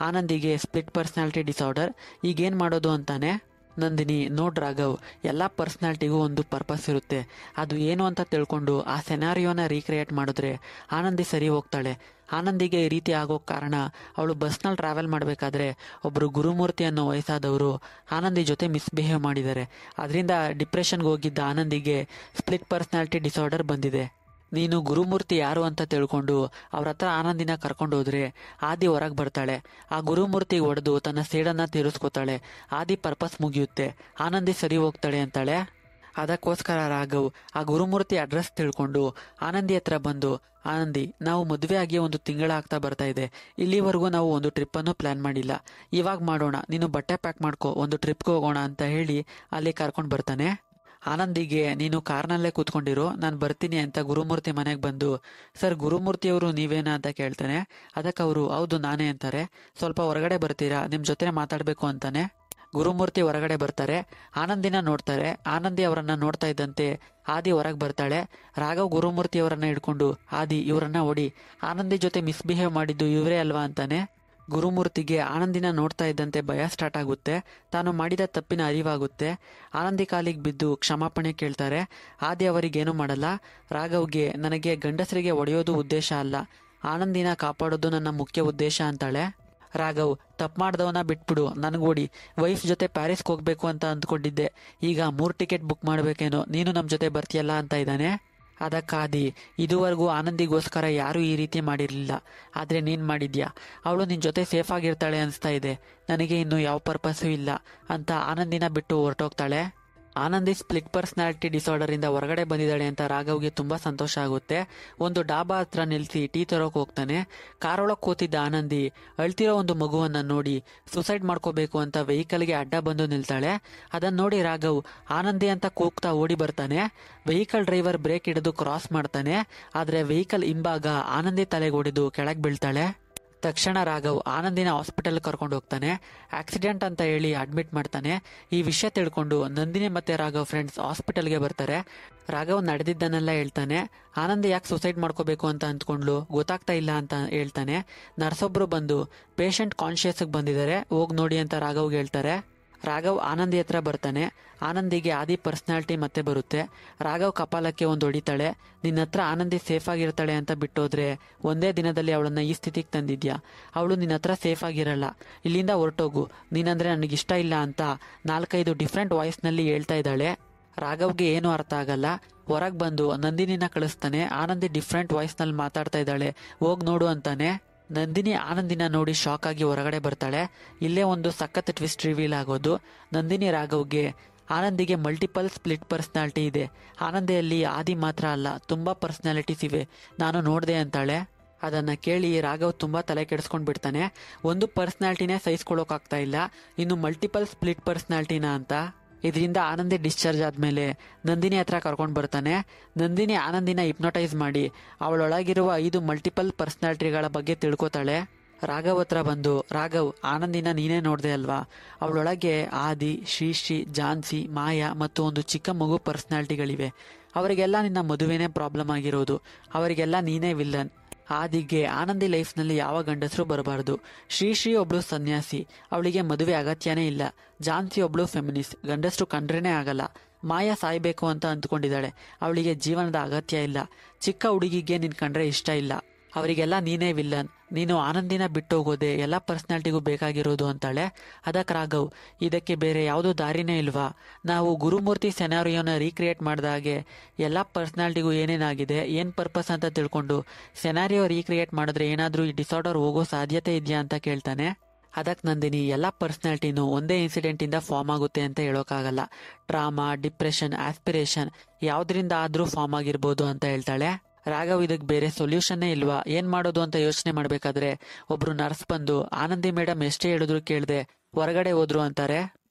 ಆನಂದಿಗೆ ಸ್ಪ್ಲಿಟ್ ಪರ್ಸನಾಲಿಟಿ ಡಿಸಾರ್ಡರ್, ಈಗೇನು ಮಾಡೋದು ಅಂತಾನೆ. ನಂದಿನಿ, ನೋಡ್ ರಾಘವ್, ಎಲ್ಲ ಪರ್ಸ್ನಾಲಿಟಿಗೂ ಒಂದು ಪರ್ಪಸ್ ಇರುತ್ತೆ. ಅದು ಏನು ಅಂತ ತಿಳ್ಕೊಂಡು ಆ ಸೆನಾರಿಯೋನ ರೀಕ್ರಿಯೇಟ್ ಮಾಡಿದ್ರೆ ಆನಂದಿ ಸರಿ ಹೋಗ್ತಾಳೆ. ಆನಂದಿಗೆ ಈ ರೀತಿ ಆಗೋ ಕಾರಣ ಅವಳು ಬಸ್ನಲ್ಲಿ ಟ್ರಾವೆಲ್ ಮಾಡಬೇಕಾದ್ರೆ ಒಬ್ಬರು ಗುರುಮೂರ್ತಿ ಅನ್ನೋ ವಯಸ್ಸಾದವರು ಆನಂದಿ ಜೊತೆ ಮಿಸ್ಬಿಹೇವ್ ಮಾಡಿದ್ದಾರೆ. ಅದರಿಂದ ಡಿಪ್ರೆಷನ್ಗೆ ಹೋಗಿದ್ದ ಆನಂದಿಗೆ ಸ್ಪ್ಲಿಟ್ ಪರ್ಸ್ನಾಲಿಟಿ ಡಿಸಾರ್ಡರ್ ಬಂದಿದೆ. ನೀನು ಗುರುಮೂರ್ತಿ ಯಾರು ಅಂತ ತಿಳ್ಕೊಂಡು ಅವ್ರ ಹತ್ರ ಆನಂದಿನ ಕರ್ಕೊಂಡು ಹೋದ್ರೆ ಆದಿ ಹೊರಗೆ ಬರ್ತಾಳೆ. ಆ ಗುರುಮೂರ್ತಿಗೆ ಹೊಡೆದು ತನ್ನ ಸೇಡನ್ನ ತೀರಿಸ್ಕೋತಾಳೆ. ಆದಿ ಪರ್ಪಸ್ ಮುಗಿಯುತ್ತೆ, ಆನಂದಿ ಸರಿ ಹೋಗ್ತಾಳೆ ಅಂತಾಳೆ. ಅದಕ್ಕೋಸ್ಕರ ರಾಘವ್ ಆ ಗುರುಮೂರ್ತಿ ಅಡ್ರೆಸ್ ತಿಳ್ಕೊಂಡು ಆನಂದಿ ಹತ್ರ ಬಂದು, ಆನಂದಿ, ನಾವು ಮದುವೆ ಆಗಿ 1 ತಿಂಗಳಾಗ್ತಾ ಬರ್ತಾ ಇದೆ. ಇಲ್ಲಿವರೆಗೂ ನಾವು ಒಂದು ಟ್ರಿಪ್ಪನ್ನು ಪ್ಲಾನ್ ಮಾಡಿಲ್ಲ. ಇವಾಗ ಮಾಡೋಣ, ನೀನು ಬಟ್ಟೆ ಪ್ಯಾಕ್ ಮಾಡ್ಕೊ, ಒಂದು ಟ್ರಿಪ್ಗೆ ಹೋಗೋಣ ಅಂತ ಹೇಳಿ ಅಲ್ಲಿ ಕರ್ಕೊಂಡು ಬರ್ತಾನೆ. ಆನಂದಿಗೆ, ನೀನು ಕಾರ್ನಲ್ಲೇ ಕೂತ್ಕೊಂಡಿರು, ನಾನು ಬರ್ತೀನಿ ಅಂತ ಗುರುಮೂರ್ತಿ ಮನೆಗೆ ಬಂದು, ಸರ್ ಗುರುಮೂರ್ತಿಯವರು ನೀವೇನಾ ಅಂತ ಕೇಳ್ತಾನೆ. ಅದಕ್ಕೆ ಅವರು, ಹೌದು ನಾನೇ ಅಂತಾರೆ. ಸ್ವಲ್ಪ ಹೊರಗಡೆ ಬರ್ತೀರಾ, ನಿಮ್ಮ ಜೊತೆ ಮಾತಾಡಬೇಕು ಅಂತಾನೆ. ಗುರುಮೂರ್ತಿ ಹೊರಗಡೆ ಬರ್ತಾರೆ, ಆನಂದಿನ ನೋಡ್ತಾರೆ. ಆನಂದಿ ಅವರನ್ನ ನೋಡ್ತಾ ಇದ್ದಂತೆ ಆದಿ ಹೊರಗೆ ಬರ್ತಾಳೆ. ರಾಘವ್ ಗುರುಮೂರ್ತಿ ಅವರನ್ನ ಹಿಡ್ಕೊಂಡು, ಆದಿ, ಇವರನ್ನ ಹೊಡಿ, ಆನಂದಿ ಜೊತೆ ಮಿಸ್ಬಿಹೇವ್ ಮಾಡಿದ್ದು ಇವರೇ ಅಲ್ವಾ ಅಂತಾನೆ. ಗುರುಮೂರ್ತಿಗೆ ಆನಂದಿನ ನೋಡ್ತಾ ಇದ್ದಂತೆ ಭಯ ಸ್ಟಾರ್ಟ್ ಆಗುತ್ತೆ. ತಾನು ಮಾಡಿದ ತಪ್ಪಿನ ಅರಿವಾಗುತ್ತೆ. ಆನಂದಿ ಕಾಲಿಗೆ ಬಿದ್ದು ಕ್ಷಮಾಪಣೆ ಕೇಳ್ತಾರೆ. ಆದಿ ಅವರಿಗೇನು ಮಾಡಲ್ಲ. ರಾಘವ್ಗೆ, ನನಗೆ ಗಂಡಸರಿಗೆ ಹೊಡೆಯೋದು ಉದ್ದೇಶ ಅಲ್ಲ, ಆನಂದಿನ ಕಾಪಾಡೋದು ನನ್ನ ಮುಖ್ಯ ಉದ್ದೇಶ ಅಂತಾಳೆ. ರಾಘವ್, ತಪ್ಪು ಮಾಡ್ದವನ ಬಿಟ್ಬಿಡು, ನನಗೋಡಿ, ವೈಫ್ ಜೊತೆ ಪ್ಯಾರಿಸ್ಗೆ ಹೋಗ್ಬೇಕು ಅಂತ ಅಂದ್ಕೊಂಡಿದ್ದೆ, ಈಗ 3 ಟಿಕೆಟ್ ಬುಕ್ ಮಾಡ್ಬೇಕೇನೋ, ನೀನು ನಮ್ಮ ಜೊತೆ ಬರ್ತೀಯಲ್ಲ ಅಂತ ಇದ್ದಾನೆ. ಅದಕ್ಕಾದಿ, ಇದುವರೆಗೂ ಆನಂದಿಗೋಸ್ಕರ ಯಾರೂ ಈ ರೀತಿ ಮಾಡಿರಲಿಲ್ಲ, ಆದರೆ ನೀನು ಮಾಡಿದ್ಯಾ, ಅವಳು ನಿನ್ನ ಜೊತೆ ಸೇಫ್ ಆಗಿರ್ತಾಳೆ ಅನಿಸ್ತಾ ಇದೆ, ನನಗೆ ಇನ್ನು ಯಾವ ಪರ್ಪಸ್ಸೂ ಇಲ್ಲ ಅಂತ ಆನಂದಿನ ಬಿಟ್ಟು ಹೊರಟೋಗ್ತಾಳೆ. ಆನಂದಿ ಸ್ಪ್ಲಿಟ್ ಪರ್ಸ್ನಾಲಿಟಿ ಡಿಸಾರ್ಡರ್ ಇಂದ ಹೊರಗಡೆ ಬಂದಿದ್ದಾಳೆ ಅಂತ ರಾಘವ್ಗೆ ತುಂಬಾ ಸಂತೋಷ ಆಗುತ್ತೆ. ಒಂದು ಡಾಬಾ ಹತ್ರ ನಿಲ್ಲಿಸಿ ಟೀ ತರೋಕೆ ಹೋಗ್ತಾನೆ. ಕಾರೊಳಗೆ ಕೂತಿದ್ದ ಆನಂದಿ ಅಳ್ತಿರೋ ಒಂದು ಮಗುವನ್ನ ನೋಡಿ ಸುಸೈಡ್ ಮಾಡ್ಕೋಬೇಕು ಅಂತ ವೆಹಿಕಲ್ಗೆ ಅಡ್ಡ ಬಂದು ನಿಲ್ತಾಳೆ. ಅದನ್ನ ನೋಡಿ ರಾಘವ್ ಆನಂದಿ ಅಂತ ಕೂಗ್ತಾ ಓಡಿ ಬರ್ತಾನೆ. ವೆಹಿಕಲ್ ಡ್ರೈವರ್ ಬ್ರೇಕ್ ಹಿಡಿದು ಕ್ರಾಸ್ ಮಾಡ್ತಾನೆ. ಆದ್ರೆ ವೆಹಿಕಲ್ ಹಿಂಭಾಗ ಆನಂದಿ ತಲೆಗೆ ಹೊಡೆದು ಕೆಳಗೆ ಬೀಳ್ತಾಳೆ. ತಕ್ಷಣ ರಾಘವ್ ಆನಂದಿನ ಹಾಸ್ಪಿಟಲ್ ಕರ್ಕೊಂಡು ಹೋಗ್ತಾನೆ. ಆಕ್ಸಿಡೆಂಟ್ ಅಂತ ಹೇಳಿ ಅಡ್ಮಿಟ್ ಮಾಡ್ತಾನೆ. ಈ ವಿಷಯ ತಿಳ್ಕೊಂಡು ನಂದಿನಿ ಮತ್ತೆ ರಾಘವ್ ಫ್ರೆಂಡ್ಸ್ ಹಾಸ್ಪಿಟಲ್ಗೆ ಬರ್ತಾರೆ. ರಾಘವ್ ನಡೆದಿದ್ದನ್ನೆಲ್ಲ ಹೇಳ್ತಾನೆ. ಆನಂದಿ ಯಾಕೆ ಸುಸೈಡ್ ಮಾಡ್ಕೋಬೇಕು ಅಂತ ಅಂದ್ಕೊಂಡ್ಲು ಗೊತ್ತಾಗ್ತಾ ಇಲ್ಲ ಅಂತ ಹೇಳ್ತಾನೆ. ನರ್ಸೊಬ್ರು ಬಂದು ಪೇಷಂಟ್ ಕಾನ್ಶಿಯಸ್ಗೆ ಬಂದಿದ್ದಾರೆ, ಹೋಗಿ ನೋಡಿ ಅಂತ ರಾಘವ್ಗೆ ಹೇಳ್ತಾರೆ. ರಾಘವ್ ಆನಂದಿ ಹತ್ರ ಬರ್ತಾನೆ. ಆನಂದಿಗೆ ಆದಿ ಪರ್ಸನಾಲಿಟಿ ಮತ್ತೆ ಬರುತ್ತೆ. ರಾಘವ್ ಕಪಾಲಕ್ಕೆ ಒಂದು ಹೊಡಿತಾಳೆ. ನಿನ್ನ ಹತ್ರ ಆನಂದಿ ಸೇಫ್ ಆಗಿರ್ತಾಳೆ ಅಂತ ಬಿಟ್ಟೋದ್ರೆ ಒಂದೇ ದಿನದಲ್ಲಿ ಅವಳನ್ನ ಈ ಸ್ಥಿತಿಗೆ ತಂದಿದ್ಯಾ, ಅವಳು ನಿನ್ನ ಹತ್ರ ಸೇಫ್ ಆಗಿರಲ್ಲ, ಇಲ್ಲಿಂದ ಹೊರಟೋಗು, ನೀನಂದ್ರೆ ನನಗಿಷ್ಟ ಇಲ್ಲ ಅಂತ 4-5 ಡಿಫ್ರೆಂಟ್ ವಾಯ್ಸ್ನಲ್ಲಿ ಹೇಳ್ತಾ ಇದ್ದಾಳೆ. ರಾಘವ್ಗೆ ಏನು ಅರ್ಥ ಆಗಲ್ಲ. ಹೊರಗೆ ಬಂದು ನಂದಿನಿನ ಕಳಿಸ್ತಾನೆ. ಆನಂದಿ ಡಿಫ್ರೆಂಟ್ ವಾಯ್ಸ್ನಲ್ಲಿ ಮಾತಾಡ್ತಾ ಇದ್ದಾಳೆ, ಹೋಗಿ ನೋಡು ಅಂತಾನೆ. ನಂದಿನಿ ಆನಂದಿನ ನೋಡಿ ಶಾಕ್ ಆಗಿ ಹೊರಗಡೆ ಬರ್ತಾಳೆ. ಇಲ್ಲೇ ಒಂದು ಸಖತ್ ಟ್ವಿಸ್ಟ್ ರಿವೀಲ್ ಆಗೋದು. ನಂದಿನಿ ರಾಘವ್ಗೆ ಆನಂದಿಗೆ ಮಲ್ಟಿಪಲ್ ಸ್ಪ್ಲಿಟ್ ಪರ್ಸನಾಲಿಟಿ ಇದೆ, ಆನಂದಿಯಲ್ಲಿ ಆದಿ ಮಾತ್ರ ಅಲ್ಲ ತುಂಬಾ ಪರ್ಸನಾಲಿಟೀಸ್ ಇವೆ, ನಾನು ನೋಡ್ದೆ ಅಂತಾಳೆ. ಅದನ್ನ ಕೇಳಿ ರಾಘವ್ ತುಂಬಾ ತಲೆ ಕೆಡಿಸ್ಕೊಂಡ್ ಬಿಡ್ತಾನೆ. ಒಂದು ಪರ್ಸನಾಲಿಟಿನೇ ಸಹಿಸ್ಕೊಳ್ಳೋಕಾಗ್ತಾ ಇಲ್ಲ, ಇನ್ನು ಮಲ್ಟಿಪಲ್ ಸ್ಪ್ಲಿಟ್ ಪರ್ಸನಾಲಿಟಿನ ಅಂತ. ಇದರಿಂದ ಆನಂದಿ ಡಿಸ್ಚಾರ್ಜ್ ಆದ್ಮೇಲೆ ನಂದಿನಿ ಹತ್ರ ಕರ್ಕೊಂಡು ಬರ್ತಾನೆ. ನಂದಿನಿ ಆನಂದಿನ ಹಿಪ್ನೋಟೈಸ್ ಮಾಡಿ ಅವಳೊಳಗಿರುವ 5 ಮಲ್ಟಿಪಲ್ ಪರ್ಸನಾಲಿಟಿಗಳ ಬಗ್ಗೆ ತಿಳ್ಕೊತಾಳೆ. ರಾಘವ್ ಹತ್ರ ಬಂದು, ರಾಘವ್, ಆನಂದಿನ ನೀನೇ ನೋಡ್ದೆ ಅಲ್ವಾ, ಅವಳೊಳಗೆ ಆದಿ, ಶ್ರೀ, ಝಾನ್ಸಿ, ಮಾಯಾ ಮತ್ತು ಒಂದು ಚಿಕ್ಕ ಮಗು ಪರ್ಸನಾಲಿಟಿಗಳಿವೆ. ಅವರಿಗೆಲ್ಲ ನಿನ್ನ ಮದುವೆನೇ ಪ್ರಾಬ್ಲಮ್ ಆಗಿರೋದು, ಅವರಿಗೆಲ್ಲ ನೀನೇ ವಿಲ್ಲನ್. ಆದಿಗೆ ಆನಂದಿ ಲೈಫ್ನಲ್ಲಿ ಯಾವ ಗಂಡಸರು ಬರಬಾರ್ದು. ಶ್ರೀ ಒಬ್ಳು ಸನ್ಯಾಸಿ, ಅವಳಿಗೆ ಮದುವೆ ಅಗತ್ಯನೇ ಇಲ್ಲ. ಝಾನ್ಸಿ ಒಬ್ಳು ಫೆಮಿನಿಸ್ಟ್, ಗಂಡಸರು ಕಂಡ್ರೇನೆ ಆಗಲ್ಲ. ಮಾಯಾ ಸಾಯ್ಬೇಕು ಅಂತ ಅಂದ್ಕೊಂಡಿದ್ದಾಳೆ, ಅವಳಿಗೆ ಜೀವನದ ಅಗತ್ಯ ಇಲ್ಲ. ಚಿಕ್ಕ ಹುಡುಗಿಗೆ ನಿನ್ ಕಂಡ್ರೆ ಇಷ್ಟ ಇಲ್ಲ. ಅವರಿಗೆಲ್ಲ ನೀನೇ ವಿಲ್ಲನ್, ನೀನು ಆನಂದಿನ ಬಿಟ್ಟು ಹೋಗೋದೆ ಎಲ್ಲ ಪರ್ಸನಾಲಿಟಿಗೂ ಬೇಕಾಗಿರೋದು ಅಂತಾಳೆ. ಅದಕ್ಕೆ ರಾಘವ್, ಇದಕ್ಕೆ ಬೇರೆ ಯಾವುದೋ ದಾರಿನೇ ಇಲ್ವಾ, ನಾವು ಗುರುಮೂರ್ತಿ ಸೆನಾರಿಯೋನ ರೀಕ್ರಿಯೇಟ್ ಮಾಡಿದಾಗೆ ಎಲ್ಲ ಪರ್ಸನಾಲಿಟಿಗೂ ಏನೇನಾಗಿದೆ, ಏನ್ ಪರ್ಪಸ್ ಅಂತ ತಿಳ್ಕೊಂಡು ಸೆನಾರಿಯೋ ರೀಕ್ರಿಯೇಟ್ ಮಾಡಿದ್ರೆ ಏನಾದ್ರೂ ಈ ಡಿಸಾರ್ಡರ್ ಹೋಗೋ ಸಾಧ್ಯತೆ ಇದೆಯಾ ಅಂತ ಕೇಳ್ತಾನೆ. ಅದಕ್ಕೆ ನಂದಿನಿ, ಎಲ್ಲ ಪರ್ಸನಾಲಿಟಿನೂ ಒಂದೇ ಇನ್ಸಿಡೆಂಟ್ ಇಂದ ಫಾರ್ಮ್ ಆಗುತ್ತೆ ಅಂತ ಹೇಳೋಕ್ಕಾಗಲ್ಲ. ಟ್ರಾಮಾ, ಡಿಪ್ರೆಷನ್, ಆಸ್ಪಿರೇಷನ್ ಯಾವ್ದ್ರಿಂದ ಆದ್ರೂ ಫಾರ್ಮ್ ಆಗಿರ್ಬೋದು ಅಂತ ಹೇಳ್ತಾಳೆ. ರಾಘವ್, ಇದಕ್ಕೆ ಬೇರೆ ಸೊಲ್ಯೂಷನ್ನೇ ಇಲ್ವಾ, ಏನ್ ಮಾಡೋದು ಅಂತ ಯೋಚನೆ ಮಾಡ್ಬೇಕಾದ್ರೆ ಒಬ್ರು ನರ್ಸ್ ಬಂದು ಆನಂದಿ ಮೇಡಮ್ ಎಷ್ಟೇ ಹೇಳಿದ್ರು ಕೇಳ್ದೆ ಹೊರಗಡೆ ಹೋದ್ರು ಅಂತಾರೆ.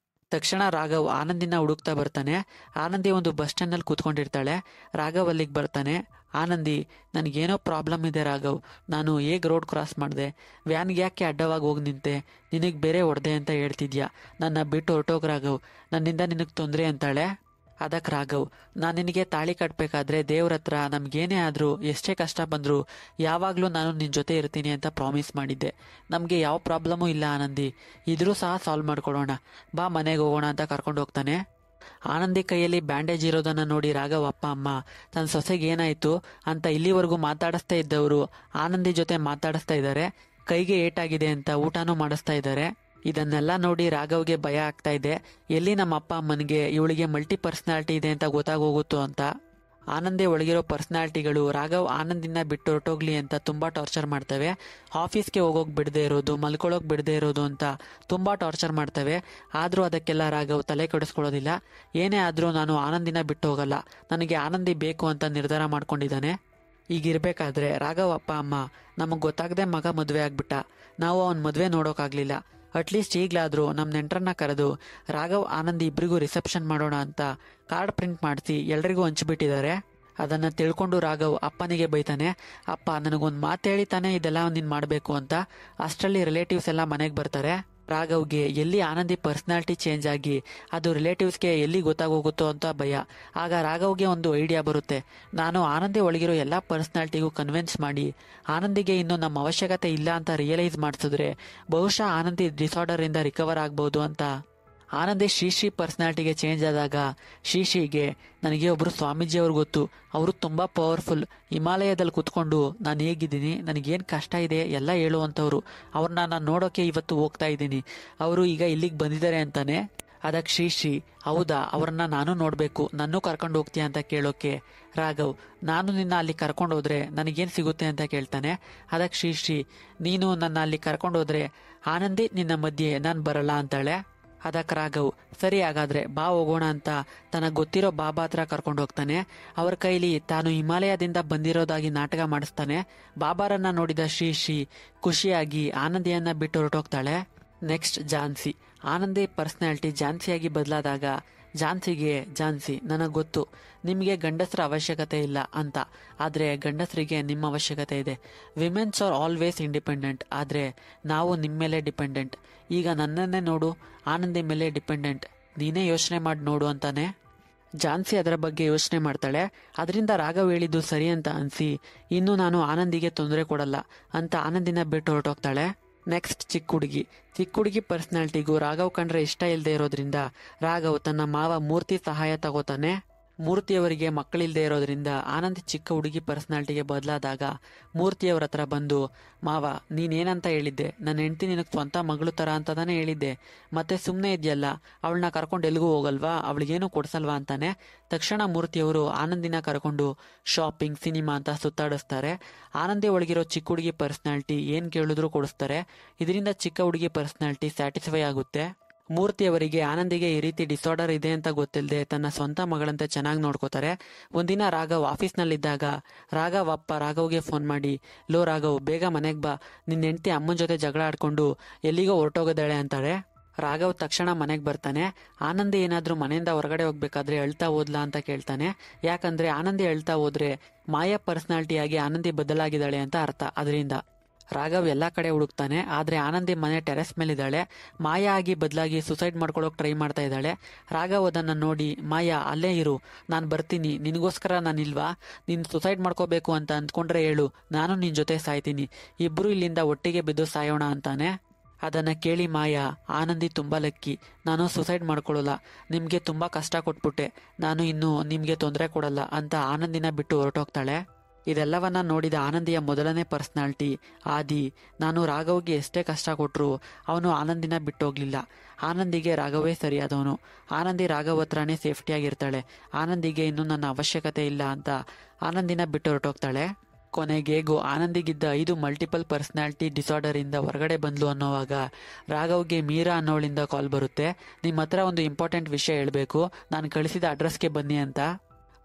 ತಕ್ಷಣ ರಾಘವ್ ಆನಂದಿನ ಹುಡುಕ್ತಾ ಬರ್ತಾನೆ. ಆನಂದಿ ಒಂದು ಬಸ್ ಸ್ಟ್ಯಾಂಡ್ ನಲ್ಲಿ ಕೂತ್ಕೊಂಡಿರ್ತಾಳೆ. ರಾಘವ್ ಅಲ್ಲಿಗೆ ಬರ್ತಾನೆ. ಆನಂದಿ, ನನಗೇನೋ ಪ್ರಾಬ್ಲಮ್ ಇದೆ ರಾಘವ್, ನಾನು ಹೇಗ್ ರೋಡ್ ಕ್ರಾಸ್ ಮಾಡಿದೆ, ವ್ಯಾನ್ಗೆ ಯಾಕೆ ಅಡ್ಡವಾಗಿ ಹೋಗಿ ನಿಂತೆ, ನಿನಗೆ ಬೇರೆ ಹೊಡೆದೆ ಅಂತ ಹೇಳ್ತಿದ್ಯಾ, ನನ್ನ ಬಿಟ್ಟು ಹೊರಟೋಗ್ ರಾಘವ್, ನನ್ನಿಂದ ನಿನಗೆ ತೊಂದರೆ ಅಂತಾಳೆ. ಅದಕ್ಕೆ ರಾಘವ್, ನಾನು ನಿನಗೆ ತಾಳಿ ಕಟ್ಟಬೇಕಾದ್ರೆ ದೇವ್ರ ಹತ್ರ ನಮ್ಗೇನೇ ಆದರೂ ಎಷ್ಟೇ ಕಷ್ಟ ಬಂದರೂ ಯಾವಾಗಲೂ ನಾನು ನಿನ್ನ ಜೊತೆ ಇರ್ತೀನಿ ಅಂತ ಪ್ರಾಮಿಸ್ ಮಾಡಿದ್ದೆ. ನಮಗೆ ಯಾವ ಪ್ರಾಬ್ಲಮೂ ಇಲ್ಲ ಆನಂದಿ, ಇದ್ರೂ ಸಹ ಸಾಲ್ವ್ ಮಾಡ್ಕೊಡೋಣ, ಬಾ ಮನೆಗೆ ಹೋಗೋಣ ಅಂತ ಕರ್ಕೊಂಡು ಹೋಗ್ತಾನೆ. ಆನಂದಿ ಕೈಯಲ್ಲಿ ಬ್ಯಾಂಡೇಜ್ ಇರೋದನ್ನ ನೋಡಿ ರಾಘವ್ ಅಪ್ಪ ಅಮ್ಮ ತನ್ನ ಸೊಸೆಗೆ ಏನಾಯ್ತು ಅಂತ ಇಲ್ಲಿವರೆಗೂ ಮಾತಾಡಿಸ್ತಾ ಇದ್ದವರು ಆನಂದಿ ಜೊತೆ ಮಾತಾಡಿಸ್ತಾ ಇದ್ದಾರೆ. ಕೈಗೆ ಏಟಾಗಿದೆ ಅಂತ ಊಟನೂ ಮಾಡಿಸ್ತಾ ಇದ್ದಾರೆ. ಇದನ್ನೆಲ್ಲ ನೋಡಿ ರಾಘವ್ಗೆ ಭಯ ಆಗ್ತಾ ಇದೆ, ಎಲ್ಲಿ ನಮ್ಮ ಅಪ್ಪ ಅಮ್ಮನಿಗೆ ಇವಳಿಗೆ ಮಲ್ಟಿ ಪರ್ಸನಾಲಿಟಿ ಇದೆ ಅಂತ ಗೊತ್ತಾಗೋಗುತ್ತೋ ಅಂತ. ಆನಂದಿ ಒಳಗಿರೋ ಪರ್ಸನಾಲಿಟಿಗಳು ರಾಘವ್ ಆನಂದಿನ ಬಿಟ್ಟು ಹೊರಟೋಗ್ಲಿ ಅಂತ ತುಂಬಾ ಟಾರ್ಚರ್ ಮಾಡ್ತವೆ. ಆಫೀಸ್ಗೆ ಹೋಗೋಕೆ ಬಿಡದೆ ಇರೋದು, ಮಲ್ಕೊಳ್ಳೋಕೆ ಬಿಡದೆ ಇರೋದು ಅಂತ ತುಂಬಾ ಟಾರ್ಚರ್ ಮಾಡ್ತವೆ. ಆದರೂ ಅದಕ್ಕೆಲ್ಲ ರಾಘವ್ ತಲೆ ಕೆಡಿಸ್ಕೊಳ್ಳೋದಿಲ್ಲ. ಏನೇ ಆದರೂ ನಾನು ಆನಂದಿನ ಬಿಟ್ಟು ಹೋಗಲ್ಲ, ನನಗೆ ಆನಂದಿ ಬೇಕು ಅಂತ ನಿರ್ಧಾರ ಮಾಡ್ಕೊಂಡಿದ್ದಾನೆ. ಈಗಿರ್ಬೇಕಾದ್ರೆ ರಾಘವ್ ಅಪ್ಪ ಅಮ್ಮ ನಮಗೆ ಗೊತ್ತಾಗದೆ ಮಗ ಮದುವೆ ಆಗ್ಬಿಟ್ಟ, ನಾವು ಅವನ ಮದುವೆ ನೋಡೋಕ್ಕಾಗ್ಲಿಲ್ಲ, ಅಟ್ಲೀಸ್ಟ್ ಈಗಲಾದರೂ ನಮ್ಮ ನೆಂಟರನ್ನ ಕರೆದು ರಾಘವ್ ಆನಂದಿ ಇಬ್ಬರಿಗೂ ರಿಸೆಪ್ಷನ್ ಮಾಡೋಣ ಅಂತ ಕಾರ್ಡ್ ಪ್ರಿಂಟ್ ಮಾಡಿಸಿ ಎಲ್ರಿಗೂ ಹಂಚ್ಬಿಟ್ಟಿದ್ದಾರೆ. ಅದನ್ನು ತಿಳ್ಕೊಂಡು ರಾಘವ್ ಅಪ್ಪನಿಗೆ ಬೈತಾನೆ, ಅಪ್ಪ ನನಗೊಂದು ಮಾತು ಹೇಳಿ ತಾನೇ ಇದೆಲ್ಲ ನೀನು ಮಾಡಬೇಕು ಅಂತ. ಅಷ್ಟರಲ್ಲಿ ರಿಲೇಟಿವ್ಸ್ ಎಲ್ಲ ಮನೆಗೆ ಬರ್ತಾರೆ. ರಾಘವ್ಗೆ ಎಲ್ಲಿ ಆನಂದಿ ಪರ್ಸನಾಲಿಟಿ ಚೇಂಜ್ ಆಗಿ ಅದು ರಿಲೇಟಿವ್ಸ್ಗೆ ಎಲ್ಲಿ ಗೊತ್ತಾಗೋಗುತ್ತೋ ಅಂತ ಭಯ. ಆಗ ರಾಘವ್ಗೆ ಒಂದು ಐಡಿಯಾ ಬರುತ್ತೆ, ನಾನು ಆನಂದಿ ಒಳಗಿರೋ ಎಲ್ಲ ಪರ್ಸನಾಲಿಟಿಗೂ ಕನ್ವಿನ್ಸ್ ಮಾಡಿ ಆನಂದಿಗೆ ಇನ್ನು ನಮ್ಮ ಅವಶ್ಯಕತೆ ಇಲ್ಲ ಅಂತ ರಿಯಲೈಸ್ ಮಾಡಿಸಿದ್ರೆ ಬಹುಶಃ ಆನಂದಿ ಡಿಸಾರ್ಡರ್ ಇಂದ ರಿಕವರ್ ಆಗ್ಬೋದು ಅಂತ. ಆನಂದಿ ಶ್ರೀ ಪರ್ಸನಾಲಿಟಿಗೆ ಚೇಂಜ್ ಆದಾಗ ಶ್ರೀಗೆ ನನಗೆ ಒಬ್ರು ಸ್ವಾಮೀಜಿ ಅವ್ರು ಗೊತ್ತು, ಅವರು ತುಂಬಾ ಪವರ್ಫುಲ್, ಹಿಮಾಲಯದಲ್ಲಿ ಕುತ್ಕೊಂಡು ನಾನು ಹೇಗಿದ್ದೀನಿ, ನನಗೇನು ಕಷ್ಟ ಇದೆ ಎಲ್ಲ ಹೇಳುವಂಥವ್ರು, ಅವ್ರನ್ನ ನಾನು ನೋಡೋಕೆ ಇವತ್ತು ಹೋಗ್ತಾ ಇದ್ದೀನಿ, ಅವರು ಈಗ ಇಲ್ಲಿಗೆ ಬಂದಿದ್ದಾರೆ ಅಂತಾನೆ. ಅದಕ್ಕೆ ಶ್ರೀ ಹೌದಾ, ಅವ್ರನ್ನ ನಾನು ನೋಡಬೇಕು, ನನ್ನೂ ಕರ್ಕೊಂಡು ಹೋಗ್ತೀಯ ಅಂತ ಕೇಳೋಕೆ ರಾಘವ್, ನಾನು ನಿನ್ನ ಅಲ್ಲಿ ಕರ್ಕೊಂಡು ಹೋದ್ರೆ ನನಗೇನು ಸಿಗುತ್ತೆ ಅಂತ ಕೇಳ್ತಾನೆ. ಅದಕ್ಕೆ ಶ್ರೀ ನೀನು ನನ್ನ ಅಲ್ಲಿ ಕರ್ಕೊಂಡು ಹೋದ್ರೆ ಆನಂದಿ ನಿನ್ನ ಮಧ್ಯೆ ನಾನು ಬರಲ್ಲ ಅಂತಾಳೆ. ಅದಕ್ಕೆ ರಾಘವ್ ಸರಿ ಹಾಗಾದ್ರೆ ಬಾ ಹೋಗೋಣ ಅಂತ ತನಗೆ ಗೊತ್ತಿರೋ ಬಾಬಾ ಹತ್ರ ಕರ್ಕೊಂಡು ಹೋಗ್ತಾನೆ. ಅವ್ರ ಕೈಲಿ ತಾನು ಹಿಮಾಲಯದಿಂದ ಬಂದಿರೋದಾಗಿ ನಾಟಕ ಮಾಡಿಸ್ತಾನೆ. ಬಾಬಾರನ್ನ ನೋಡಿದ ಶ್ರೀ ಖುಷಿಯಾಗಿ ಆನಂದಿಯನ್ನ ಬಿಟ್ಟು ಹೊರಟೋಗ್ತಾಳೆ. ನೆಕ್ಸ್ಟ್ ಝಾನ್ಸಿ. ಆನಂದಿ ಪರ್ಸನಾಲಿಟಿ ಝಾನ್ಸಿಯಾಗಿ ಬದಲಾದಾಗ ಝಾನ್ಸಿ ನನಗೆ ಗೊತ್ತು ನಿಮಗೆ ಗಂಡಸರ ಅವಶ್ಯಕತೆ ಇಲ್ಲ ಅಂತ, ಆದರೆ ಗಂಡಸರಿಗೆ ನಿಮ್ಮ ಅವಶ್ಯಕತೆ ಇದೆ. ವಿಮೆನ್ಸ್ ಆರ್ ಆಲ್ವೇಸ್ ಇಂಡಿಪೆಂಡೆಂಟ್, ಆದರೆ ನಾವು ನಿಮ್ಮ ಮೇಲೆ ಡಿಪೆಂಡೆಂಟ್. ಈಗ ನನ್ನನ್ನೇ ನೋಡು, ಆನಂದಿ ಮೇಲೆ ಡಿಪೆಂಡೆಂಟ್, ನೀನೇ ಯೋಚನೆ ಮಾಡಿ ನೋಡು ಅಂತಾನೆ. ಝಾನ್ಸಿ ಅದರ ಬಗ್ಗೆ ಯೋಚನೆ ಮಾಡ್ತಾಳೆ. ಅದರಿಂದ ರಾಘವ್ ಹೇಳಿದ್ದು ಸರಿ ಅಂತ ಅನ್ಸಿ ಇನ್ನು ನಾನು ಆನಂದಿಗೆ ತೊಂದರೆ ಕೊಡಲ್ಲ ಅಂತ ಆನಂದಿನ ಬಿಟ್ಟು ಹೊರಟೋಗ್ತಾಳೆ. ನೆಕ್ಸ್ಟ್ ಚಿಕ್ಕ ಹುಡುಗಿ ಪರ್ಸನಾಲಿಟಿಗೂ ರಾಘವ್ ಕಂಡ್ರೆ ಇಷ್ಟ ಇಲ್ಲದೆ ಇರೋದ್ರಿಂದ ರಾಘವ್ ತನ್ನ ಮಾವ ಮೂರ್ತಿ ಸಹಾಯ ತಗೋತಾನೆ. ಮೂರ್ತಿಯವರಿಗೆ ಮಕ್ಕಳಿಲ್ಲದೆ ಇರೋದ್ರಿಂದ ಆನಂದ್ ಚಿಕ್ಕ ಹುಡುಗಿ ಪರ್ಸನಾಲಿಟಿಗೆ ಬದಲಾದಾಗ ಮೂರ್ತಿಯವ್ರ ಹತ್ರ ಬಂದು, ಮಾವ ನೀನೇನಂತ ಹೇಳಿದ್ದೆ, ನನ್ನ ಹೆಂಡತಿ ನಿನಗೆ ಸ್ವಂತ ಮಗಳು ತರ ಅಂತಾನೆ ಹೇಳಿದ್ದೆ, ಮತ್ತೆ ಸುಮ್ಮನೆ ಇದೆಯಲ್ಲ, ಅವಳನ್ನ ಕರ್ಕೊಂಡು ಎಲ್ಗೂ ಹೋಗಲ್ವಾ, ಅವಳಿಗೇನು ಕೊಡ್ಸಲ್ವಾ ಅಂತಾನೆ. ತಕ್ಷಣ ಮೂರ್ತಿಯವರು ಆನಂದಿನ ಕರ್ಕೊಂಡು ಶಾಪಿಂಗ್, ಸಿನಿಮಾ ಅಂತ ಸುತ್ತಾಡಿಸ್ತಾರೆ. ಆನಂದಿ ಒಳಗಿರೋ ಚಿಕ್ಕ ಹುಡುಗಿ ಪರ್ಸನಾಲಿಟಿ ಏನ್ ಕೇಳಿದ್ರು ಕೊಡಿಸ್ತಾರೆ. ಇದರಿಂದ ಚಿಕ್ಕ ಹುಡುಗಿ ಪರ್ಸನಾಲಿಟಿ ಸ್ಯಾಟಿಸ್ಫೈ ಆಗುತ್ತೆ. ಮೂರ್ತಿಯವರಿಗೆ ಆನಂದಿಗೆ ಈ ರೀತಿ ಡಿಸಾರ್ಡರ್ ಇದೆ ಅಂತ ಗೊತ್ತಿಲ್ಲದೆ ತನ್ನ ಸ್ವಂತ ಮಗಳಂತೆ ಚೆನ್ನಾಗಿ ನೋಡ್ಕೋತಾರೆ. ಒಂದಿನ ರಾಘವ್ ಆಫೀಸ್ನಲ್ಲಿದ್ದಾಗ ರಾಘವ್ ಅಪ್ಪ ರಾಘವ್ಗೆ ಫೋನ್ ಮಾಡಿ, ಲೋ ರಾಘವ್ ಬೇಗ ಮನೆಗೆ ಬಾ, ನಿನ್ನ ಹೆಂಡತಿ ಅಮ್ಮನ ಜೊತೆ ಜಗಳ ಆಡ್ಕೊಂಡು ಎಲ್ಲಿಗೋ ಹೊರಟೋಗದಾಳೆ ಅಂತಾಳೆ. ರಾಘವ್ ತಕ್ಷಣ ಮನೆಗೆ ಬರ್ತಾನೆ. ಆನಂದಿ ಏನಾದ್ರೂ ಮನೆಯಿಂದ ಹೊರಗಡೆ ಹೋಗ್ಬೇಕಾದ್ರೆ ಅಳ್ತಾ ಹೋದ್ಲಾ ಅಂತ ಕೇಳ್ತಾನೆ. ಯಾಕಂದ್ರೆ ಆನಂದಿ ಅಳ್ತಾ ಹೋದ್ರೆ ಮಾಯಾ ಪರ್ಸನಾಲಿಟಿಯಾಗಿ ಆನಂದಿ ಬದಲಾಗಿದ್ದಾಳೆ ಅಂತ ಅರ್ಥ. ಅದರಿಂದ ರಾಘವ್ ಎಲ್ಲಾ ಕಡೆ ಹುಡುಕ್ತಾನೆ. ಆದ್ರೆ ಆನಂದಿ ಮನೆ ಟೆರೆಸ್ ಮೇಲಿದ್ದಾಳೆ. ಮಾಯಾ ಆಗಿ ಬದಲಾಗಿ ಸುಸೈಡ್ ಮಾಡ್ಕೊಳ್ಳೋಕೆ ಟ್ರೈ ಮಾಡ್ತಾ ಇದ್ದಾಳೆ. ರಾಘವ್ ಅದನ್ನ ನೋಡಿ, ಮಾಯಾ ಅಲ್ಲೇ ಇರು, ನಾನು ಬರ್ತೀನಿ, ನಿನಗೋಸ್ಕರ ನಾನಿಲ್ವಾ, ನೀನು ಸುಸೈಡ್ ಮಾಡ್ಕೋಬೇಕು ಅಂತ ಅಂದ್ಕೊಂಡ್ರೆ ಹೇಳು, ನಾನು ನಿನ್ ಜೊತೆ ಸಾಯ್ತೀನಿ, ಇಬ್ರು ಇಲ್ಲಿಂದ ಒಟ್ಟಿಗೆ ಬಿದ್ದು ಸಾಯೋಣ ಅಂತಾನೆ. ಅದನ್ನ ಕೇಳಿ ಮಾಯಾ, ಆನಂದಿ ತುಂಬಾ ಲಕ್ಕಿ, ನಾನು ಸುಸೈಡ್ ಮಾಡ್ಕೊಳ್ಳಲ್ಲ, ನಿಮ್ಗೆ ತುಂಬಾ ಕಷ್ಟ ಕೊಟ್ಬಿಟ್ಟೆ, ನಾನು ಇನ್ನು ನಿಮ್ಗೆ ತೊಂದರೆ ಕೊಡಲ್ಲ ಅಂತ ಆನಂದಿನ ಬಿಟ್ಟು ಹೊರಟೋಗ್ತಾಳೆ. ಇದೆಲ್ಲವನ್ನ ನೋಡಿದ ಆನಂದಿಯ ಮೊದಲನೇ ಪರ್ಸನಾಲಿಟಿ ಆದಿ, ನಾನು ರಾಘವ್ಗೆ ಎಷ್ಟೇ ಕಷ್ಟ ಕೊಟ್ರು ಅವನು ಆನಂದಿನ ಬಿಟ್ಟೋಗ್ಲಿಲ್ಲ, ಆನಂದಿಗೆ ರಾಘವೇ ಸರಿಯಾದವನು, ಆನಂದಿ ರಾಘವ್ ಹತ್ರನೇ ಸೇಫ್ಟಿಯಾಗಿರ್ತಾಳೆ, ಆನಂದಿಗೆ ಇನ್ನು ನನ್ನ ಅವಶ್ಯಕತೆ ಇಲ್ಲ ಅಂತ ಆನಂದಿನ ಬಿಟ್ಟು ಹೊರಟೋಗ್ತಾಳೆ. ಕೊನೆಗೇಗೋ ಆನಂದಿಗಿದ್ದ 5 ಮಲ್ಟಿಪಲ್ ಪರ್ಸನಾಲಿಟಿ ಡಿಸಾರ್ಡರ್ ಇಂದ ಹೊರಗಡೆ ಬಂದ್ಲು ಅನ್ನೋವಾಗ ರಾಘವ್ಗೆ ಮೀರಾ ಅನ್ನೋಳಿಂದ ಕಾಲ್ ಬರುತ್ತೆ. ನಿಮ್ಮ ಹತ್ರ ಒಂದು ಇಂಪಾರ್ಟೆಂಟ್ ವಿಷಯ ಹೇಳ್ಬೇಕು, ನಾನು ಕಳಿಸಿದ ಅಡ್ರೆಸ್ಗೆ ಬನ್ನಿ ಅಂತ.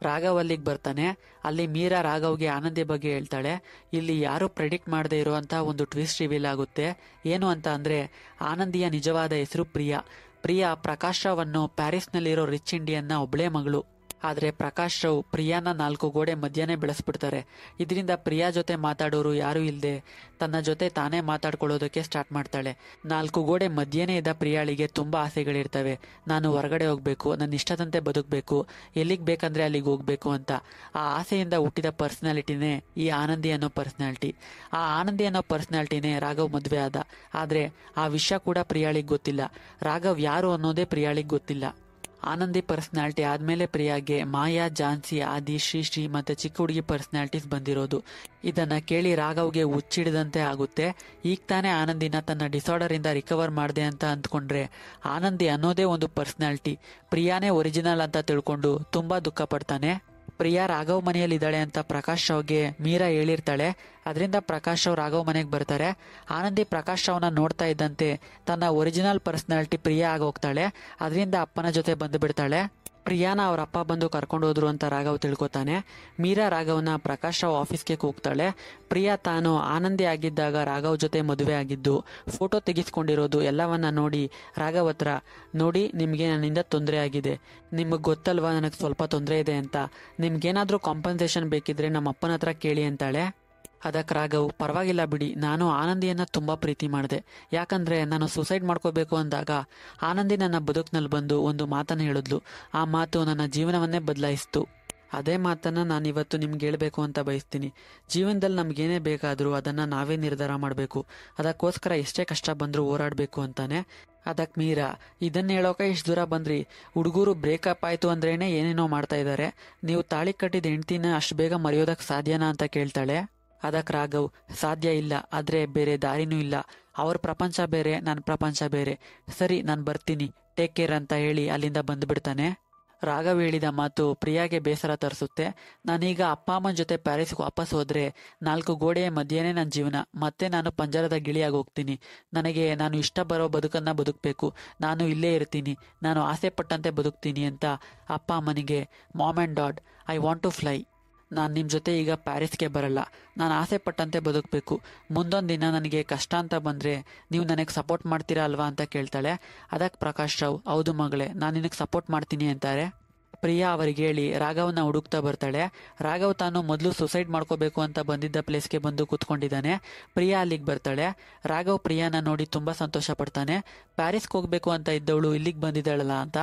ರಾಘವ್ ಅಲ್ಲಿಗೆ ಬರ್ತಾನೆ. ಅಲ್ಲಿ ಮೀರಾ ರಾಘವ್ಗೆ ಆನಂದಿ ಬಗ್ಗೆ ಹೇಳ್ತಾಳೆ. ಇಲ್ಲಿ ಯಾರು ಪ್ರೆಡಿಕ್ಟ್ ಮಾಡದೇ ಇರುವಂತಹ ಒಂದು ಟ್ವಿಸ್ಟ್ ರಿವೀಲ್ ಆಗುತ್ತೆ. ಏನು ಅಂತ ಅಂದ್ರೆ ಆನಂದಿಯ ನಿಜವಾದ ಹೆಸರು ಪ್ರಿಯಾ. ಪ್ರಕಾಶ್ ರಾವ್ ಅನ್ನೋ ಪ್ಯಾರಿಸ್ನಲ್ಲಿರೋ ರಿಚ್ ಇಂಡಿಯನ್ನ ಒಬ್ಳೇ ಮಗಳು. ಆದರೆ ಪ್ರಕಾಶ್ ರಾವ್ ಪ್ರಿಯಾನ 4 ಗೋಡೆ ಮಧ್ಯನೇ ಬೆಳೆಸ್ಬಿಡ್ತಾರೆ. ಇದರಿಂದ ಪ್ರಿಯಾ ಜೊತೆ ಮಾತಾಡೋರು ಯಾರೂ ಇಲ್ಲದೆ ತನ್ನ ಜೊತೆ ತಾನೇ ಮಾತಾಡ್ಕೊಳ್ಳೋದಕ್ಕೆ ಸ್ಟಾರ್ಟ್ ಮಾಡ್ತಾಳೆ. 4 ಗೋಡೆ ಮಧ್ಯನೇ ಇದ್ದ ಪ್ರಿಯಾಳಿಗೆ ತುಂಬಾ ಆಸೆಗಳಿರ್ತವೆ. ನಾನು ಹೊರಗಡೆ ಹೋಗ್ಬೇಕು, ನನ್ನ ಇಷ್ಟದಂತೆ ಬದುಕಬೇಕು, ಎಲ್ಲಿಗೆ ಬೇಕಂದ್ರೆ ಅಲ್ಲಿಗೆ ಹೋಗ್ಬೇಕು ಅಂತ. ಆ ಆಸೆಯಿಂದ ಹುಟ್ಟಿದ ಪರ್ಸನಾಲಿಟಿನೇ ಈ ಆನಂದಿ ಅನ್ನೋ ಪರ್ಸನಾಲಿಟಿ. ಆ ಆನಂದಿ ಅನ್ನೋ ಪರ್ಸನಾಲಿಟಿನೇ ರಾಘವ್ ಮದುವೆ ಆದ. ಆದರೆ ಆ ವಿಷಯ ಕೂಡ ಪ್ರಿಯಾಳಿಗೆ ಗೊತ್ತಿಲ್ಲ. ರಾಘವ್ ಯಾರು ಅನ್ನೋದೇ ಪ್ರಿಯಾಳಿಗೆ ಗೊತ್ತಿಲ್ಲ. ಆನಂದಿ ಪರ್ಸನಾಲಿಟಿ ಆದ್ಮೇಲೆ ಪ್ರಿಯಾಗೆ ಮಾಯಾ, ಝಾನ್ಸಿ, ಆದಿ, ಶ್ರೀ ಮತ್ತೆ ಚಿಕ್ಕ ಹುಡುಗಿ ಪರ್ಸನಾಲಿಟೀಸ್ ಬಂದಿರೋದು. ಇದನ್ನ ಕೇಳಿ ರಾಘವ್ಗೆ ಹುಚ್ಚಿಡಿದಂತೆ ಆಗುತ್ತೆ. ಈಗ ತಾನೇ ಆನಂದಿನ ತನ್ನ ಡಿಸಾರ್ಡರ್ ಇಂದ ರಿಕವರ್ ಮಾಡಿದೆ ಅಂತ ಅಂದ್ಕೊಂಡ್ರೆ ಆನಂದಿ ಅನ್ನೋದೇ ಒಂದು ಪರ್ಸನಾಲಿಟಿ, ಪ್ರಿಯಾನೇ ಒರಿಜಿನಲ್ ಅಂತ ತಿಳ್ಕೊಂಡು ತುಂಬಾ ದುಃಖ ಪಡ್ತಾನೆ. ಪ್ರಿಯಾ ರಾಘವ್ ಮನೆಯಲ್ಲಿದ್ದಾಳೆ ಅಂತ ಪ್ರಕಾಶ್ ರಾವ್ಗೆ ಮೀರಾ ಹೇಳಿರ್ತಾಳೆ. ಅದರಿಂದ ಪ್ರಕಾಶ್ ರಾವ್ ರಾಘವ್ ಮನೆಗೆ ಬರ್ತಾರೆ. ಆನಂದಿ ಪ್ರಕಾಶ್ ರಾವ್ನ ನೋಡ್ತಾ ಇದ್ದಂತೆ ತನ್ನ ಒರಿಜಿನಲ್ ಪರ್ಸನಾಲಿಟಿ ಪ್ರಿಯಾ ಆಗೋಗ್ತಾಳೆ. ಅದರಿಂದ ಅಪ್ಪನ ಜೊತೆ ಬಂದು ಬಿಡ್ತಾಳೆ. ಪ್ರಿಯಾನ ಅವ್ರ ಅಪ್ಪ ಬಂದು ಕರ್ಕೊಂಡು ಹೋದ್ರು ಅಂತ ರಾಘವ್ ತಿಳ್ಕೊತಾನೆ. ಮೀರಾ ರಾಘವ್ನ ಪ್ರಕಾಶ್ ರಾವ್ ಆಫೀಸ್ಗೆ ಕೂಗ್ತಾಳೆ. ಪ್ರಿಯಾ ತಾನು ಆನಂದಿ ಆಗಿದ್ದಾಗ ರಾಘವ್ ಜೊತೆ ಮದುವೆ ಆಗಿದ್ದು, ಫೋಟೋ ತೆಗೆಸ್ಕೊಂಡಿರೋದು ಎಲ್ಲವನ್ನ ನೋಡಿ ರಾಘವ್ ಹತ್ರ, ನೋಡಿ ನಿಮ್ಗೆ ನನ್ನಿಂದ ತೊಂದರೆ ಆಗಿದೆ, ನಿಮಗೆ ಗೊತ್ತಲ್ವಾ ನನಗೆ ಸ್ವಲ್ಪ ತೊಂದರೆ ಇದೆ ಅಂತ, ನಿಮ್ಗೇನಾದ್ರೂ ಕಾಂಪನ್ಸೇಷನ್ ಬೇಕಿದ್ರೆ ನಮ್ಮ ಅಪ್ಪನ ಹತ್ರ ಕೇಳಿ ಅಂತಾಳೆ. ಅದಕ್ಕೆ ರಾಘವ್, ಪರವಾಗಿಲ್ಲ ಬಿಡಿ, ನಾನು ಆನಂದಿಯನ್ನ ತುಂಬಾ ಪ್ರೀತಿ ಮಾಡಿದೆ. ಯಾಕಂದ್ರೆ ನಾನು ಸುಸೈಡ್ ಮಾಡ್ಕೋಬೇಕು ಅಂದಾಗ ಆನಂದಿ ನನ್ನ ಬದುಕಿನಲ್ಲಿ ಬಂದು ಒಂದು ಮಾತನ್ನ ಹೇಳಿದ್ಲು. ಆ ಮಾತು ನನ್ನ ಜೀವನವನ್ನೇ ಬದಲಾಯಿಸ್ತು. ಅದೇ ಮಾತನ್ನ ನಾನಿವತ್ತು ನಿಮ್ಗೆ ಹೇಳ್ಬೇಕು ಅಂತ ಬಯಸ್ತೀನಿ. ಜೀವನದಲ್ಲಿ ನಮ್ಗೇನೇ ಬೇಕಾದ್ರೂ ಅದನ್ನ ನಾವೇ ನಿರ್ಧಾರ ಮಾಡಬೇಕು. ಅದಕ್ಕೋಸ್ಕರ ಎಷ್ಟೇ ಕಷ್ಟ ಬಂದ್ರೂ ಹೋರಾಡಬೇಕು ಅಂತಾನೆ. ಅದಕ್ಕೆ ಮೀರಾ, ಇದನ್ನ ಹೇಳೋಕೆ ಇಷ್ಟು ದೂರ ಬಂದ್ರಿ, ಹುಡುಗರು ಬ್ರೇಕಪ್ ಆಯ್ತು ಅಂದ್ರೇನೆ ಏನೇನೋ ಮಾಡ್ತಾ ಇದ್ದಾರೆ, ನೀವು ತಾಳಿ ಕಟ್ಟಿದ ಹೆಂಡ್ತಿನ ಅಷ್ಟು ಬೇಗ ಮರೆಯೋದಕ್ಕೆ ಸಾಧ್ಯನಾ ಅಂತ ಕೇಳ್ತಾಳೆ. ಅದಕ್ಕೆ ರಾಘವ್, ಸಾಧ್ಯ ಇಲ್ಲ, ಆದ್ರೆ ಬೇರೆ ದಾರಿನೂ ಇಲ್ಲ. ಅವ್ರ ಪ್ರಪಂಚ ಬೇರೆ, ನನ್ನ ಪ್ರಪಂಚ ಬೇರೆ. ಸರಿ, ನಾನು ಬರ್ತೀನಿ, ಟೇಕ್ ಕೇರ್ ಅಂತ ಹೇಳಿ ಅಲ್ಲಿಂದ ಬಂದ್ಬಿಡ್ತಾನೆ. ರಾಘವ್ ಹೇಳಿದ ಮಾತು ಪ್ರಿಯಾಗೆ ಬೇಸರ ತರಿಸುತ್ತೆ. ನಾನೀಗ ಅಪ್ಪ ಅಮ್ಮನ ಜೊತೆ ಪ್ಯಾರಿಸ್ಗೆ ವಾಪಸ್ ಹೋದ್ರೆ 4 ಗೋಡೆಯ ಮಧ್ಯೆನೇ ನನ್ನ ಜೀವನ, ಮತ್ತೆ ನಾನು ಪಂಜರದ ಗಿಳಿಯಾಗಿ ಹೋಗ್ತೀನಿ. ನಾನು ಇಷ್ಟ ಬರೋ ಬದುಕನ್ನ ಬದುಕಬೇಕು, ನಾನು ಇಲ್ಲೇ ಇರ್ತೀನಿ, ನಾನು ಆಸೆ ಪಟ್ಟಂತೆ ಬದುಕ್ತೀನಿ ಅಂತ ಅಪ್ಪ ಅಮ್ಮನಿಗೆ, mom and dad, I want to fly, ನಾನು ನಿಮ್ಮ ಜೊತೆ ಈಗ ಪ್ಯಾರಿಸ್ಗೆ ಬರಲ್ಲ, ನಾನು ಆಸೆ ಪಟ್ಟಂತೆ ಬದುಕಬೇಕು. ಮುಂದೊಂದು ದಿನ ನನಗೆ ಕಷ್ಟ ಅಂತ ಬಂದರೆ ನೀವು ನನಗೆ ಸಪೋರ್ಟ್ ಮಾಡ್ತೀರಾ ಅಲ್ವಾ ಅಂತ ಕೇಳ್ತಾಳೆ. ಅದಕ್ಕೆ ಪ್ರಕಾಶ್ ರಾವ್, ಹೌದು ಮಗಳೇ, ನಾನು ನಿನಗೆ ಸಪೋರ್ಟ್ ಮಾಡ್ತೀನಿ ಅಂತಾರೆ. ಪ್ರಿಯಾ ಅವರಿಗೆ ಹೇಳಿ ರಾಘವ್ನ ಹುಡುಕ್ತಾ ಬರ್ತಾಳೆ. ರಾಘವ್ ತಾನು ಮೊದಲು ಸುಸೈಡ್ ಮಾಡ್ಕೋಬೇಕು ಅಂತ ಬಂದಿದ್ದ ಪ್ಲೇಸ್ಗೆ ಬಂದು ಕೂತ್ಕೊಂಡಿದ್ದಾನೆ. ಪ್ರಿಯಾ ಅಲ್ಲಿಗೆ ಬರ್ತಾಳೆ. ರಾಘವ್ ಪ್ರಿಯಾನ ನೋಡಿ ತುಂಬ ಸಂತೋಷ ಪಡ್ತಾನೆ. ಪ್ಯಾರಿಸ್ಗೆ ಹೋಗ್ಬೇಕು ಅಂತ ಇದ್ದವಳು ಇಲ್ಲಿಗೆ ಬಂದಿದ್ದಾಳಲ್ಲ ಅಂತ.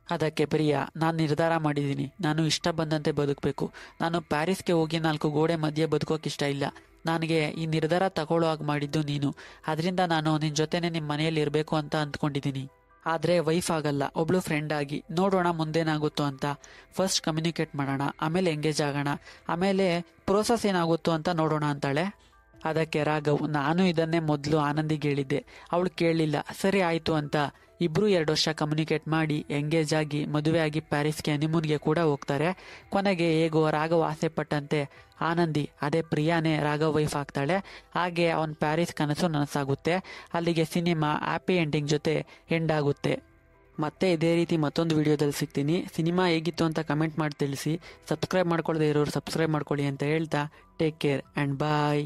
ಅದಕ್ಕೆ ಪ್ರಿಯಾ, ನಾನು ನಿರ್ಧಾರ ಮಾಡಿದ್ದೀನಿ, ನಾನು ಇಷ್ಟ ಬಂದಂತೆ ಬದುಕಬೇಕು. ನಾನು ಪ್ಯಾರಿಸ್ಗೆ ಹೋಗಿ 4 ಗೋಡೆ ಮಧ್ಯೆ ಬದುಕೋಕೆ ಇಷ್ಟ ಇಲ್ಲ. ನನಗೆ ಈ ನಿರ್ಧಾರ ತಗೊಳ್ಳೋ ಹಾಗೆ ಮಾಡಿದ್ದು ನೀನು. ಅದರಿಂದ ನಾನು ನಿನ್ನ ಜೊತೆನೆ ನಿಮ್ಮ ಮನೆಯಲ್ಲಿ ಇರಬೇಕು ಅಂತ ಅಂದ್ಕೊಂಡಿದ್ದೀನಿ. ಆದರೆ ವೈಫ್ ಆಗಲ್ಲ, ಒಬ್ಳು ಫ್ರೆಂಡ್ ಆಗಿ ನೋಡೋಣ ಮುಂದೇನಾಗುತ್ತೋ ಅಂತ. ಫಸ್ಟ್ ಕಮ್ಯುನಿಕೇಟ್ ಮಾಡೋಣ, ಆಮೇಲೆ ಎಂಗೇಜ್ ಆಗೋಣ, ಆಮೇಲೆ ಪ್ರೋಸೆಸ್ ಏನಾಗುತ್ತೋ ಅಂತ ನೋಡೋಣ ಅಂತಾಳೆ. ಅದಕ್ಕೆ ರಾಘವ್, ನಾನು ಇದನ್ನೇ ಮೊದಲು ಆನಂದಿಗೆ ಹೇಳಿದ್ದೆ, ಅವಳು ಕೇಳಲಿಲ್ಲ, ಸರಿ ಆಯಿತು ಅಂತ ಇಬ್ರು 2 ವರ್ಷ ಕಮ್ಯುನಿಕೇಟ್ ಮಾಡಿ ಎಂಗೇಜ್ ಆಗಿ ಮದುವೆ ಆಗಿ ಪ್ಯಾರಿಸ್ಗೆ ಹನಿಮೂನ್ಗೆ ಕೂಡ ಹೋಗ್ತಾರೆ. ಕೊನೆಗೆ ಹೇಗೋ ರಾಘವ್ ಆಸೆ ಪಟ್ಟಂತೆ ಆನಂದಿ, ಅದೇ ಪ್ರಿಯಾನೇ ರಾಘವ್ ವೈಫ್ ಆಗ್ತಾಳೆ. ಹಾಗೆ ಅವನ ಪ್ಯಾರಿಸ್ ಕನಸು ನನಸಾಗುತ್ತೆ. ಅಲ್ಲಿಗೆ ಸಿನಿಮಾ ಹ್ಯಾಪಿ ಎಂಡಿಂಗ್ ಜೊತೆ ಎಂಡ್ ಆಗುತ್ತೆ. ಮತ್ತೆ ಇದೇ ರೀತಿ ಮತ್ತೊಂದು ವಿಡಿಯೋದಲ್ಲಿ ಸಿಗ್ತೀನಿ. ಸಿನಿಮಾ ಹೇಗಿತ್ತು ಅಂತ ಕಮೆಂಟ್ ಮಾಡಿ ತಿಳಿಸಿ. ಸಬ್ಸ್ಕ್ರೈಬ್ ಮಾಡ್ಕೊಳ್ಳದೆ ಇರೋರು ಸಬ್ಸ್ಕ್ರೈಬ್ ಮಾಡ್ಕೊಳ್ಳಿ ಅಂತ ಹೇಳ್ತಾ ಟೇಕ್ ಕೇರ್ ಆ್ಯಂಡ್ ಬಾಯ್.